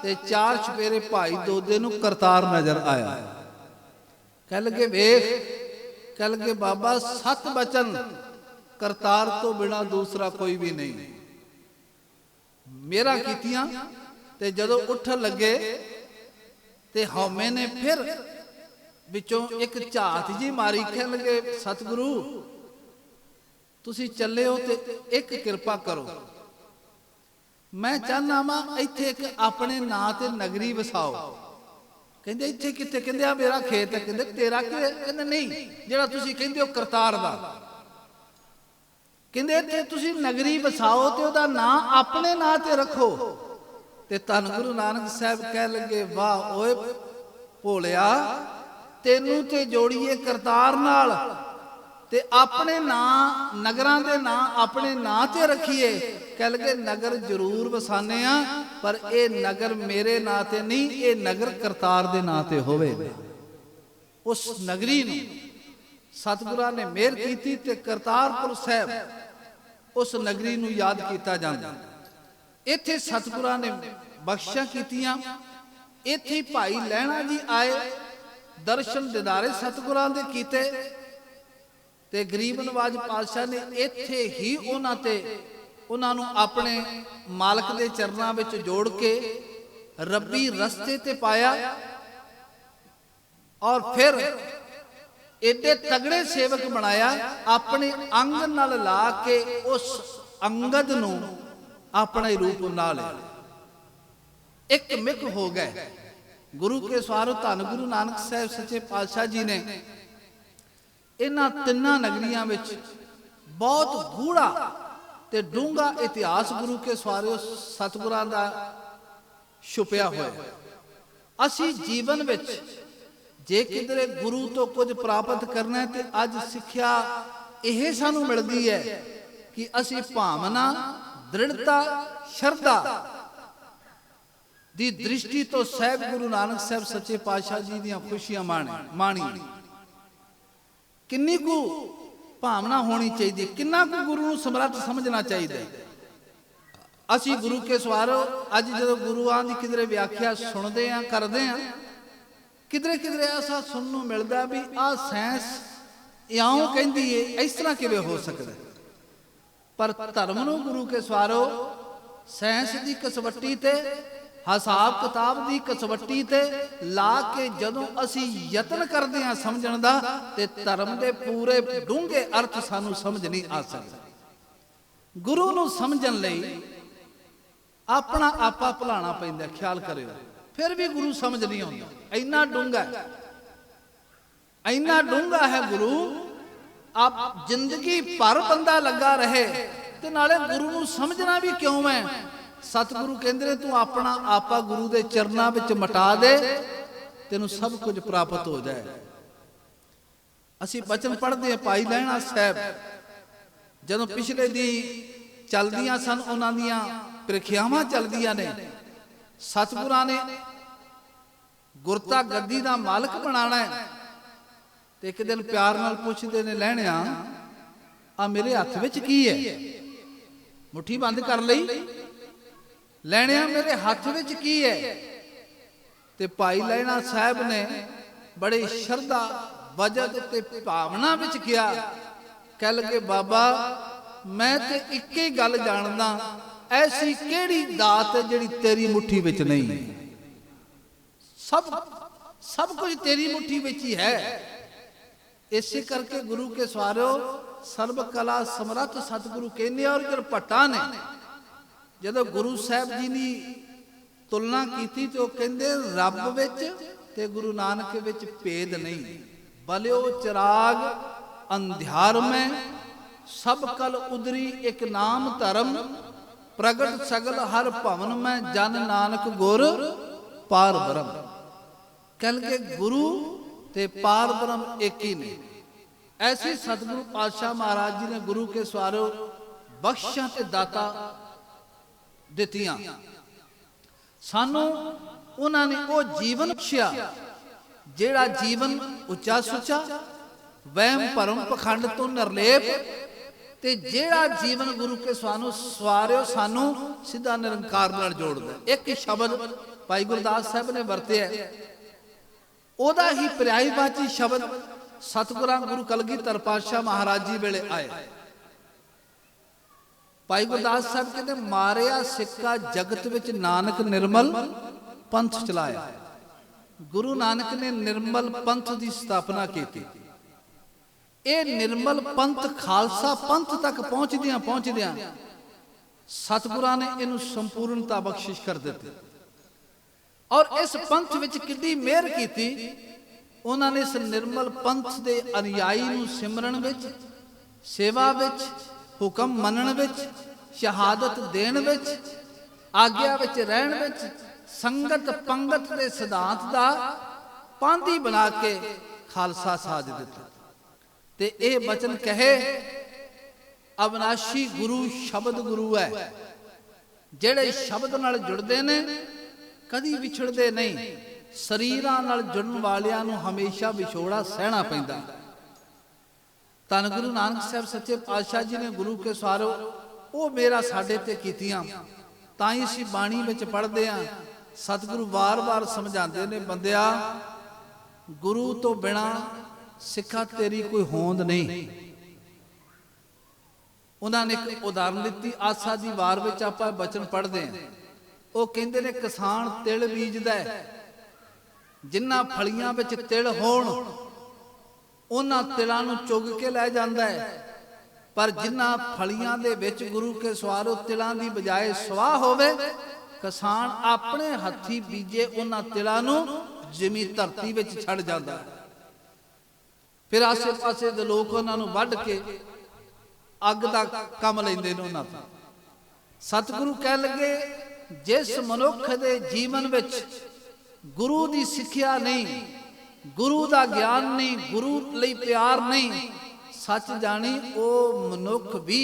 ਤੇ ਚਾਰ ਚੁਫੇਰੇ ਭਾਈ ਦੋਦੇ ਨੂੰ ਕਰਤਾਰ ਨਜ਼ਰ ਆਇਆ। ਕਹਿ ਲਗੇ ਵੇਖ, ਕਹਿ ਲਗੇ ਬਾਬਾ 7 ਬਚਨ ਕਰਤਾਰ ਤੋਂ ਬਿਨਾ ਦੂਸਰਾ ਕੋਈ ਵੀ ਨਹੀਂ। ਮੇਰਾ ਕੀਤੀਆਂ ਤੇ ਜਦੋਂ ਉੱਠਣ ਲੱਗੇ ਤੇ ਹਉਮੈ ਨੇ ਫਿਰ ਵਿੱਚੋਂ ਇੱਕ ਝਾਤ ਜੀ ਮਾਰੀ। ਕਹਿਣ ਲੱਗੇ ਸਤਿਗੁਰੂ ਤੁਸੀਂ ਚੱਲੇ ਹੋ ਤੇ ਇੱਕ ਕਿਰਪਾ ਕਰੋ, ਮੈਂ ਚਾਹਨਾ ਵਾਂ ਇੱਥੇ ਇੱਕ ਆਪਣੇ ਨਾਂ ਤੇ ਨਗਰੀ ਵਸਾਓ। ਕਹਿੰਦੇ ਇੱਥੇ ਕਿੱਥੇ? ਕਹਿੰਦੇ ਆ ਮੇਰਾ ਖੇਤ ਹੈ। ਕਹਿੰਦੇ ਤੇਰਾ ਕੀ? ਕਹਿੰਦੇ ਨਹੀਂ, ਜਿਹੜਾ ਤੁਸੀਂ ਕਹਿੰਦੇ ਹੋ ਕਰਤਾਰ ਦਾ। ਕਹਿੰਦੇ ਇੱਥੇ ਤੁਸੀਂ ਨਗਰੀ ਵਸਾਓ ਤੇ ਉਹਦਾ ਨਾਂ ਆਪਣੇ ਨਾਂ ਤੇ ਰੱਖੋ। ਤੇ ਧੰਨ ਗੁਰੂ ਨਾਨਕ ਸਾਹਿਬ ਕਹਿ ਲੱਗੇ ਵਾਹ ਓਏ ਭੋਲਿਆ, ਤੈਨੂੰ ਤੇ ਜੋੜੀਏ ਕਰਤਾਰ ਨਾਲ ਤੇ ਆਪਣੇ ਨਾਂ ਨਗਰਾਂ ਦੇ ਨਾਂ ਆਪਣੇ ਨਾਂ ਤੇ ਰੱਖੀਏ। ਕਹਿ ਲਗੇ ਨਗਰ ਜ਼ਰੂਰ ਵਸਾਨੇ ਆ, ਪਰ ਇਹ ਨਗਰ ਮੇਰੇ ਨਾਂ ਤੇ ਨਹੀਂ, ਇਹ ਨਗਰ ਕਰਤਾਰ ਦੇ ਨਾਂ ਤੇ ਹੋਵੇ। ਉਸ ਨਗਰੀ ਨੂੰ ਸਤਿਗੁਰਾਂ ਨੇ ਮਿਹਰ ਕੀਤੀ ਤੇ ਕਰਤਾਰਪੁਰ ਸਾਹਿਬ ਉਸ ਨਗਰੀ ਨੂੰ ਯਾਦ ਕੀਤਾ ਜਾਂਦਾ। ਇੱਥੇ ਸਤਿਗੁਰਾਂ ਨੇ ਬਖਸ਼ਿਸ਼ਾਂ ਕੀਤੀਆਂ। ਇੱਥੇ ਭਾਈ ਲਹਿਣਾ ਜੀ ਆਏ, ਦਰਸ਼ਨ ਦਿਦਾਰੇ ਸਤਿਗੁਰਾਂ ਦੇ ਕੀਤੇ ਤੇ ਗਰੀਬ ਨਵਾਜ ਪਾਤਸ਼ਾਹ ਨੇ ਇੱਥੇ ਹੀ ਉਹਨਾਂ ਨੂੰ ਆਪਣੇ ਮਾਲਕ ਦੇ ਚਰਨਾਂ ਵਿੱਚ ਜੋੜ ਕੇ ਰੱਬੀ ਰਸਤੇ ਤੇ ਪਾਇਆ। ਔਰ ਫਿਰ ਏਡੇ ਤਗੜੇ ਸੇਵਕ ਬਣਾਇਆ, ਆਪਣੇ ਅੰਗ ਨਾਲ ਲਾ ਕੇ ਉਸ ਅੰਗਦ ਨੂੰ ਆਪਣਾ ਹੀ ਰੂਪ ਬਣਾ ਲਿਆ। ਇੱਕ ਮਿਕ ਹੋ ਗਏ। ਗੁਰੂ ਕੇ ਸਵਾਰੋ ਧੰਨ ਗੁਰੂ ਨਾਨਕ ਸਾਹਿਬ ਸੱਚੇ ਪਾਤਸ਼ਾਹ ਜੀ ਨੇ ਇਹਨਾਂ ਤਿੰਨਾਂ ਨਗਰੀਆਂ ਵਿੱਚ ਬਹੁਤ ਗੂੜਾ ਤੇ ਡੂੰਘਾ ਇਤਿਹਾਸ ਗੁਰੂ ਕੇ ਸਵਾਰਿਓ ਸਤਿਗੁਰਾਂ ਦਾ ਛੁਪਿਆ ਹੋਇਆ। ਅਸੀਂ ਜੀਵਨ ਵਿੱਚ ਜੇ ਕਿਧਰੇ ਗੁਰੂ ਤੋਂ ਕੁਝ ਪ੍ਰਾਪਤ ਕਰਨਾ ਹੈ ਤੇ ਅੱਜ ਸਿੱਖਿਆ ਇਹ ਸਾਨੂੰ ਮਿਲਦੀ ਹੈ ਕਿ ਅਸੀਂ ਭਾਵਨਾ, ਦ੍ਰਿੜਤਾ, ਸ਼ਰਧਾ ਦੀ ਦ੍ਰਿਸ਼ਟੀ ਤੋਂ ਸਾਹਿਬ ਗੁਰੂ ਨਾਨਕ ਸਾਹਿਬ ਸੱਚੇ ਪਾਤਸ਼ਾਹ ਜੀ ਦੀਆਂ ਖੁਸ਼ੀਆਂ ਮਾਣੀ। ਕਿੰਨੀ ਕੁ ਭਾਵਨਾ ਹੋਣੀ ਚਾਹੀਦੀ, ਕਿੰਨਾ ਕੁ ਗੁਰੂ ਨੂੰ ਸਮਰੱਥ ਸਮਝਣਾ ਚਾਹੀਦਾ। ਅਸੀਂ ਗੁਰੂ ਕੇ ਸਵਾਰੋ ਅੱਜ ਜਦੋਂ ਗੁਰੂਆਂ ਦੀ ਕਿਧਰੇ ਵਿਆਖਿਆ ਸੁਣਦੇ ਆ, ਕਰਦੇ ਆ, ਕਿਧਰੇ ਕਿਧਰੇ ਐਸਾ ਸੁਣਨ ਨੂੰ ਮਿਲਦਾ ਵੀ ਆਹ ਸਾਇੰਸ ਇਉਂ ਕਹਿੰਦੀ ਏ, ਇਸ ਤਰ੍ਹਾਂ ਕਿਵੇਂ ਹੋ ਸਕਦਾ। ਪਰ ਧਰਮ ਨੂੰ ਗੁਰੂ ਕੇ ਸਵਾਰੋ ਸਾਇੰਸ ਦੀ ਕਸਵੱਟੀ ਤੇ ਹਿਸਾਬ ਕਿਤਾਬ ਦੀ ਕਸਵੱਟੀ ਤੇ ਲਾ ਕੇ ਜਦੋਂ ਅਸੀਂ ਯਤਨ ਕਰਦੇ ਹਾਂ ਸਮਝਣ ਦਾ, ਤੇ ਧਰਮ ਦੇ ਪੂਰੇ ਡੂੰਘੇ ਅਰਥ ਸਾਨੂੰ ਸਮਝ ਨਹੀਂ ਆ ਸਕਦੇ। ਗੁਰੂ ਨੂੰ ਸਮਝਣ ਲਈ ਆਪਣਾ ਆਪਾ ਭੁਲਾਣਾ ਪੈਂਦਾ, ਖਿਆਲ ਕਰਿਓ, ਫਿਰ ਵੀ ਗੁਰੂ ਸਮਝ ਨਹੀਂ ਆਉਂਦਾ। ਇੰਨਾ ਡੂੰਘਾ, ਇੰਨਾ ਡੂੰਘਾ ਹੈ ਗੁਰੂ। ਆਪ ਜ਼ਿੰਦਗੀ ਭਰ ਬੰਦਾ ਲੱਗਾ ਰਹੇ ਤੇ ਨਾਲੇ ਗੁਰੂ ਨੂੰ ਸਮਝਣਾ ਵੀ ਕਿਉਂ ਹੈ। ਸਤਿਗੁਰੂ ਕਹਿੰਦੇ ਨੇ ਤੂੰ ਆਪਣਾ ਆਪਾ ਗੁਰੂ ਦੇ ਚਰਨਾਂ ਵਿੱਚ ਮਟਾ ਦੇ, ਤੈਨੂੰ ਸਭ ਕੁਝ ਪ੍ਰਾਪਤ ਹੋ ਜਾਏ। ਅਸੀਂ ਬਚਨ ਪੜ੍ਹਦੇ ਹਾਂ ਭਾਈ ਲਹਿਣਾ ਸਾਹਿਬ ਜਦੋਂ ਪਿਛਲੇ ਦੀ ਚੱਲਦੀਆਂ ਸਨ, ਉਹਨਾਂ ਦੀਆਂ ਪ੍ਰੀਖਿਆਵਾਂ ਚੱਲਦੀਆਂ ਨੇ। ਸਤਿਗੁਰਾਂ ਨੇ ਗੁਰਤਾ ਗੱਦੀ ਦਾ ਮਾਲਕ ਬਣਾਣਾ ਹੈ ਤੇ ਇੱਕ ਦਿਨ ਪਿਆਰ ਨਾਲ ਪੁੱਛਦੇ ਨੇ ਲਹਿਣਿਆ ਆ ਮੇਰੇ ਹੱਥ ਵਿੱਚ ਕੀ ਹੈ? ਮੁੱਠੀ ਬੰਦ ਕਰ ਲਈ। ਲੈਣਿਆ ਮੇਰੇ ਹੱਥ ਵਿੱਚ ਕੀ ਹੈ? ਤੇ ਭਾਈ ਲਹਿਣਾ ਸਾਹਿਬ ਨੇ ਬੜੇ ਸ਼ਰਧਾ ਵਜਦ ਤੇ ਭਾਵਨਾ ਵਿੱਚ ਕਿਹਾ। ਕਹਿ ਲਗੇ ਬਾਬਾ ਮੈਂ ਤੇ ਇੱਕ ਹੀ ਗੱਲ ਜਾਣਦਾ, ਐਸੀ ਕਿਹੜੀ ਦਾਤ ਹੈ ਜਿਹੜੀ ਤੇਰੀ ਮੁੱਠੀ ਵਿੱਚ ਨਹੀਂ? ਸਭ ਕੁਝ ਤੇਰੀ ਮੁੱਠੀ ਵਿੱਚ ਹੀ ਹੈ। इसे करके गुरु के सवारो सर्व कला समर्थ सतगुरु कहने। और जब भट्टां ने जदों गुरु साहब जी की तुलना की तो कहते रब विच ते गुरु नानक विच भेद नहीं। बलियो चिराग अंधियार में सब कल उदरी एक नाम धर्म, प्रगट सगल हर भवन में जन नानक गुर पार ब्रह्म। कह के गुरु ते पार ब्रह्म एक ही ने। ऐसे सतगुरु पातशाह महाराज जी ने गुरु के सवारो बख्शिशां ते दाता दित्तियां। सानू उन्होंने वो जीवन बख्शिया जेड़ा जीवन उच्चा सुचा वहम भरम पखंड तो निर्लेप, ते जेड़ा जीवन गुरु के सवारियो सानू सीधा निरंकार नाल जोड़दा। एक शब्द भाई गुरदास साहब ने वरतिया, ओदा ही पर्यायवाची शब्द सतगुरां गुरु कलगीधर पातशाह महाराज जी वेले आए। भाई गुरदास साहब कहते मारिया सिक्का जगत विच नानक निर्मल पंथ चलाया। गुरु नानक ने निर्मल पंथ की स्थापना की। यह निर्मल पंथ खालसा पंथ तक पहुंचदियां सतगुरां ने इनू संपूर्णता बख्शिश कर दी। और इस पंथ विच कितनी मेहर की। उन्होंने इस निर्मल पंथ के अनुयायी नू सिमरन विच, सेवा विच, हुक्म मनन विच, शहादत देण विच, आग्या विच रहण विच, संगत पंगत के सिद्धांत का पांधी बना के खालसा साज दिता। ते ये बचन कहे अविनाशी गुरु शब्द गुरु है। जेड़े शब्द नाल जुड़ते ने कदी विछड़ते नहीं। शरीरां नाल जुड़न वालियां नूं हमेशा विछोड़ा सहना पैंदा। धन गुरु नानक साहब सच्चे पातशाह जी ने गुरु के सवारो वो मेरा साडे ते कीतियां। तां ही असीं बाणी विच पढ़दे हां। सतगुरु बार बार समझाते ने बंदिया गुरु तो बिना सिखा तेरी कोई होंद नहीं। उन्होंने एक उदाहरण दी। आसा दी वार विच आपां बचन पढ़ते हैं। वो कहते ने किसान तिल बीजदा है, जिन्हां फलियां विच तिल होण उन्हां तिलां नूं चुग के लै जांदा है। पर जिन्हां फलियां दे विच गुरु के सवारो तिलां दी बजाए स्वाह होवे, किसान अपने हथी बीजे उन्हां तिलां नूं जिमी धरती विच छड़ जांदा है। फिर आसे पासे दे लोक उन्हां नूं वढ के अग दा कम लैंदे ने उन्हां तों। सतगुरु कह लगे जिस मनुख दे जीवन विच गुरु दी सिक्ख्या नहीं, गुरु दा ज्ञान नहीं, गुरु लई प्यार नहीं, सच जानी ओ मनुख भी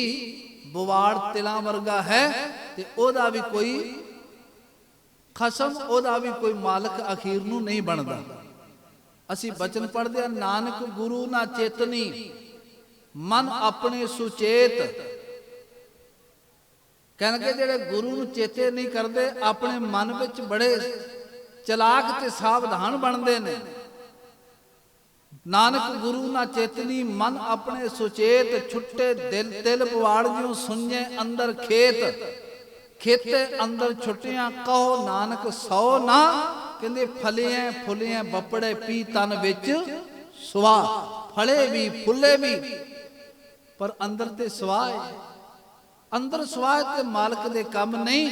बुवाड़ तिलां वर्गा है। ते ओदा भी कोई खसम, ओदा भी कोई मालक अखीर नूं नहीं बनदा। असी बचन पढ़दे हां नानक गुरु ना चेतनी, मन अपने सुचेत। कहणगे जेड़े गुरु नूं चेते नहीं करते अपने मन विच बड़े चलाक ते सावधान बनते ने। नानक गुरु ना चेतनी, मन अपने सुचेत, छुट्टे दिल तिल पवाड़ जिਉ सुने अंदर खेत, खेते अंदर छुट्टियां कहो नानक सौ ना। कहते फलिए फुलिए बपड़े पी तन विच सुआ। फले भी फुले भी पर अंदर ते सुआए, अंदर सुआए ते मालक दे कम नहीं।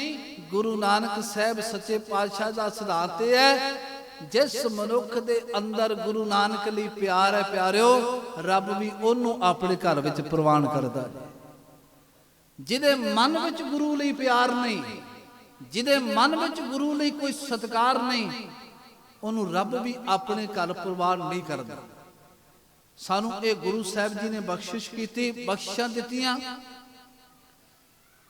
गुरु नानक साहब सच्चे पातशाह का सिद्धांत है जिस मनुख दे अंदर गुरु नानक लई प्यार है प्यारिओ, रब भी ओनू अपने घर विच प्रवान करदा है। जिदे मन विच गुरु लई प्यार नहीं, जिदे मन विच गुरु लई कोई सत्कार नहीं, ओनू रब भी अपने घर प्रवान नहीं करदा। सानू ये गुरु साहब जी ने बख्शिश की, बख्शिशां दित्तियां।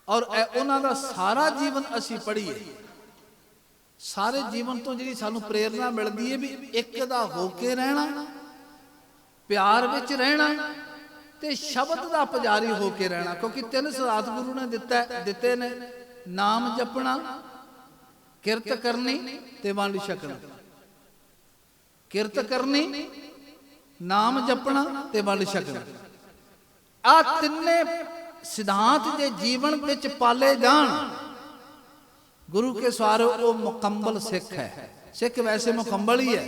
और उन्हां दा सारा जीवन असी पढ़ीए, सारे जीवन तो जी सानू प्रेरणा मिलती है भी एक दा होके रहना, प्यार विच रहना ते शब्द दा पुजारी होके रहना। क्योंकि 3 सिद्धांत गुरु ने दिते ने, नाम जपना, किरत करनी ते वंड छकना। किरत करनी, नाम जपना ते वंड छकना, आ तिन्ने सिद्धांत जे जीवन विच पाले जान गुरु के सवारो वो मुकम्मल सिख है। सिख वैसे मुकम्मल ही है,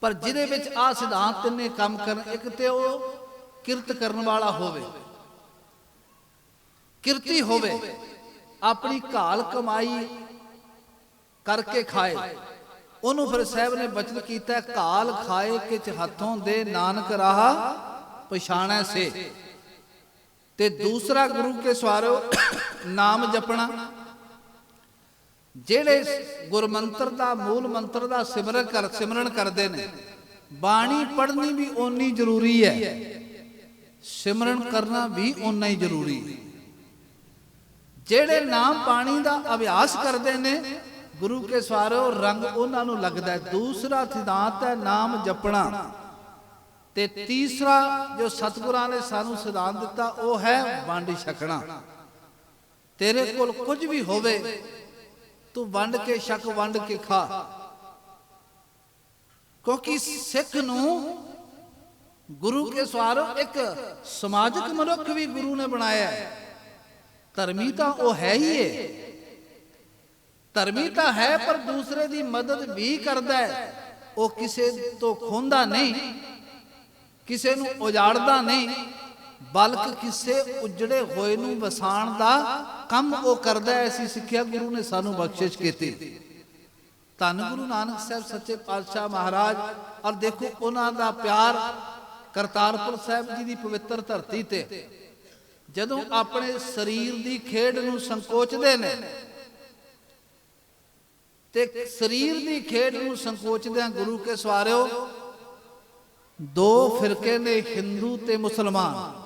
ਪਰ ਜਿਹਦੇ ਵਿੱਚ ਆ ਸਿਧਾਂਤ ਤਿੰਨੇ ਕੰਮ ਕਰਨ। ਇੱਕ ਤੇ ਉਹ ਕਿਰਤ ਕਰਨ ਵਾਲਾ ਹੋਵੇ, ਕਿਰਤੀ ਹੋਵੇ, ਆਪਣੀ ਘਾਲ ਕਮਾਈ ਕਰਕੇ ਖਾਏ। ਉਹਨੂੰ ਫਿਰ ਸਾਹਿਬ ਨੇ ਬਚਨ ਕੀਤਾ, ਘਾਲ ਖਾਏ ਕਿਛ ਹੱਥੋਂ ਦੇ ਨਾਨਕ ਰਾਹ ਪਛਾਣੈ ਸੇ। ਤੇ ਦੂਸਰਾ ਗੁਰੂ ਕੇ ਸਵਾਰਿਓ ਨਾਮ ਜਪਣਾ। ਜਿਹੜੇ ਗੁਰਮੰਤਰ ਦਾ ਮੂਲ ਮੰਤਰ ਦਾ ਸਿਮਰਨ ਕਰਦੇ ਨੇ, ਬਾਣੀ ਪੜ੍ਹਨੀ ਵੀ ਓਨੀ ਜ਼ਰੂਰੀ ਹੈ, ਸਿਮਰਨ ਕਰਨਾ ਵੀ ਓਨਾ ਹੀ ਜ਼ਰੂਰੀ ਹੈ। ਜਿਹੜੇ ਨਾਮ ਬਾਣੀ ਦਾ ਅਭਿਆਸ ਕਰਦੇ ਨੇ ਗੁਰੂ ਕੇ ਸਵਾਰਿਓ ਰੰਗ ਉਹਨਾਂ ਨੂੰ ਲੱਗਦਾ। ਦੂਸਰਾ ਸਿਧਾਂਤ ਹੈ ਨਾਮ ਜਪਣਾ। ਤੇ ਤੀਸਰਾ ਜੋ ਸਤਿਗੁਰਾਂ ਨੇ ਸਾਨੂੰ ਸਿਧਾਂਤ ਦਿੱਤਾ ਉਹ ਹੈ ਵੰਡ ਛਕਣਾ। ਤੇਰੇ ਕੋਲ ਕੁਝ ਵੀ ਹੋਵੇ ਤੂੰ ਵੰਡ ਕੇ ਛਕ, ਵੰਡ ਕੇ ਖਾ। ਕਿਉਂਕਿ ਸਿੱਖ ਨੂੰ ਗੁਰੂ ਕੇ ਸਵਾਰਿਓ ਇੱਕ ਸਮਾਜਿਕ ਮਨੁੱਖ ਵੀ ਗੁਰੂ ਨੇ ਬਣਾਇਆ। ਧਰਮੀ ਤਾਂ ਉਹ ਹੈ ਹੀ ਹੈ, ਧਰਮੀ ਤਾਂ ਹੈ, ਪਰ ਦੂਸਰੇ ਦੀ ਮਦਦ ਵੀ ਕਰਦਾ ਹੈ। ਉਹ ਕਿਸੇ ਤੋਂ ਖੋਹਦਾ ਨਹੀਂ, ਕਿਸੇ ਨੂੰ ਉਜਾੜਦਾ ਨਹੀਂ, ਬਲਕਿ ਕਿਸੇ ਉਜੜੇ ਹੋਏ ਨੂੰ ਵਸਾਉਣ ਦਾ ਕੰਮ ਉਹ ਕਰਦਾ ਹੈ। ਐਸੀ ਸਿੱਖਿਆ ਗੁਰੂ ਨੇ ਸਾਨੂੰ ਬਖਸ਼ਿਸ਼ ਕੀਤੀ। ਧੰਨ ਗੁਰੂ ਨਾਨਕ ਸਾਹਿਬ ਸੱਚੇ ਪਾਤਸ਼ਾਹ ਮਹਾਰਾਜ। ਔਰ ਦੇਖੋ ਉਹਨਾਂ ਦਾ ਪਿਆਰ ਕਰਤਾਰਪੁਰ ਸਾਹਿਬ ਜੀ ਦੀ ਪਵਿੱਤਰ ਧਰਤੀ ਤੇ ਜਦੋਂ ਆਪਣੇ ਸਰੀਰ ਦੀ ਖੇਡ ਨੂੰ ਸੰਕੋਚਦੇ ਨੇ, ਤੇ ਸਰੀਰ ਦੀ ਖੇਡ ਨੂੰ ਸੰਕੋਚਦਿਆਂ ਗੁਰੂ ਕੇ ਸਵਾਰਿਓ ਦੋ ਫਿਰਕੇ ਨੇ, ਹਿੰਦੂ ਤੇ ਮੁਸਲਮਾਨ।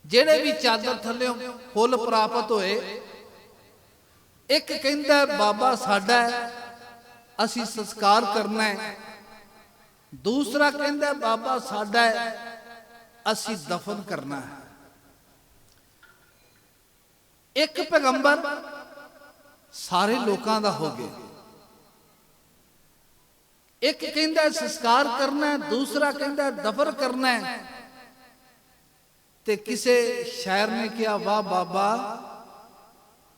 ਜਿਹੜੇ ਵੀ ਚਾਦਰ ਥੱਲਿਓਂ ਫੁੱਲ ਪ੍ਰਾਪਤ ਹੋਏ, ਇੱਕ ਕਹਿੰਦਾ ਬਾਬਾ ਸਾਡਾ ਅਸੀਂ ਸੰਸਕਾਰ ਕਰਨਾ ਹੈ, ਦੂਸਰਾ ਕਹਿੰਦਾ ਬਾਬਾ ਸਾਡਾ ਅਸੀਂ ਦਫਨ ਕਰਨਾ ਹੈ। ਇੱਕ ਪੈਗੰਬਰ ਸਾਰੇ ਲੋਕਾਂ ਦਾ ਹੋ ਗਿਆ। ਇੱਕ ਕਹਿੰਦਾ ਸੰਸਕਾਰ ਕਰਨਾ, ਦੂਸਰਾ ਕਹਿੰਦਾ ਦਫਨ ਕਰਨਾ। ਤੇ ਕਿਸੇ ਸ਼ਾਇਰ ਨੇ ਕਿਹਾ, ਵਾਹ ਬਾਬਾ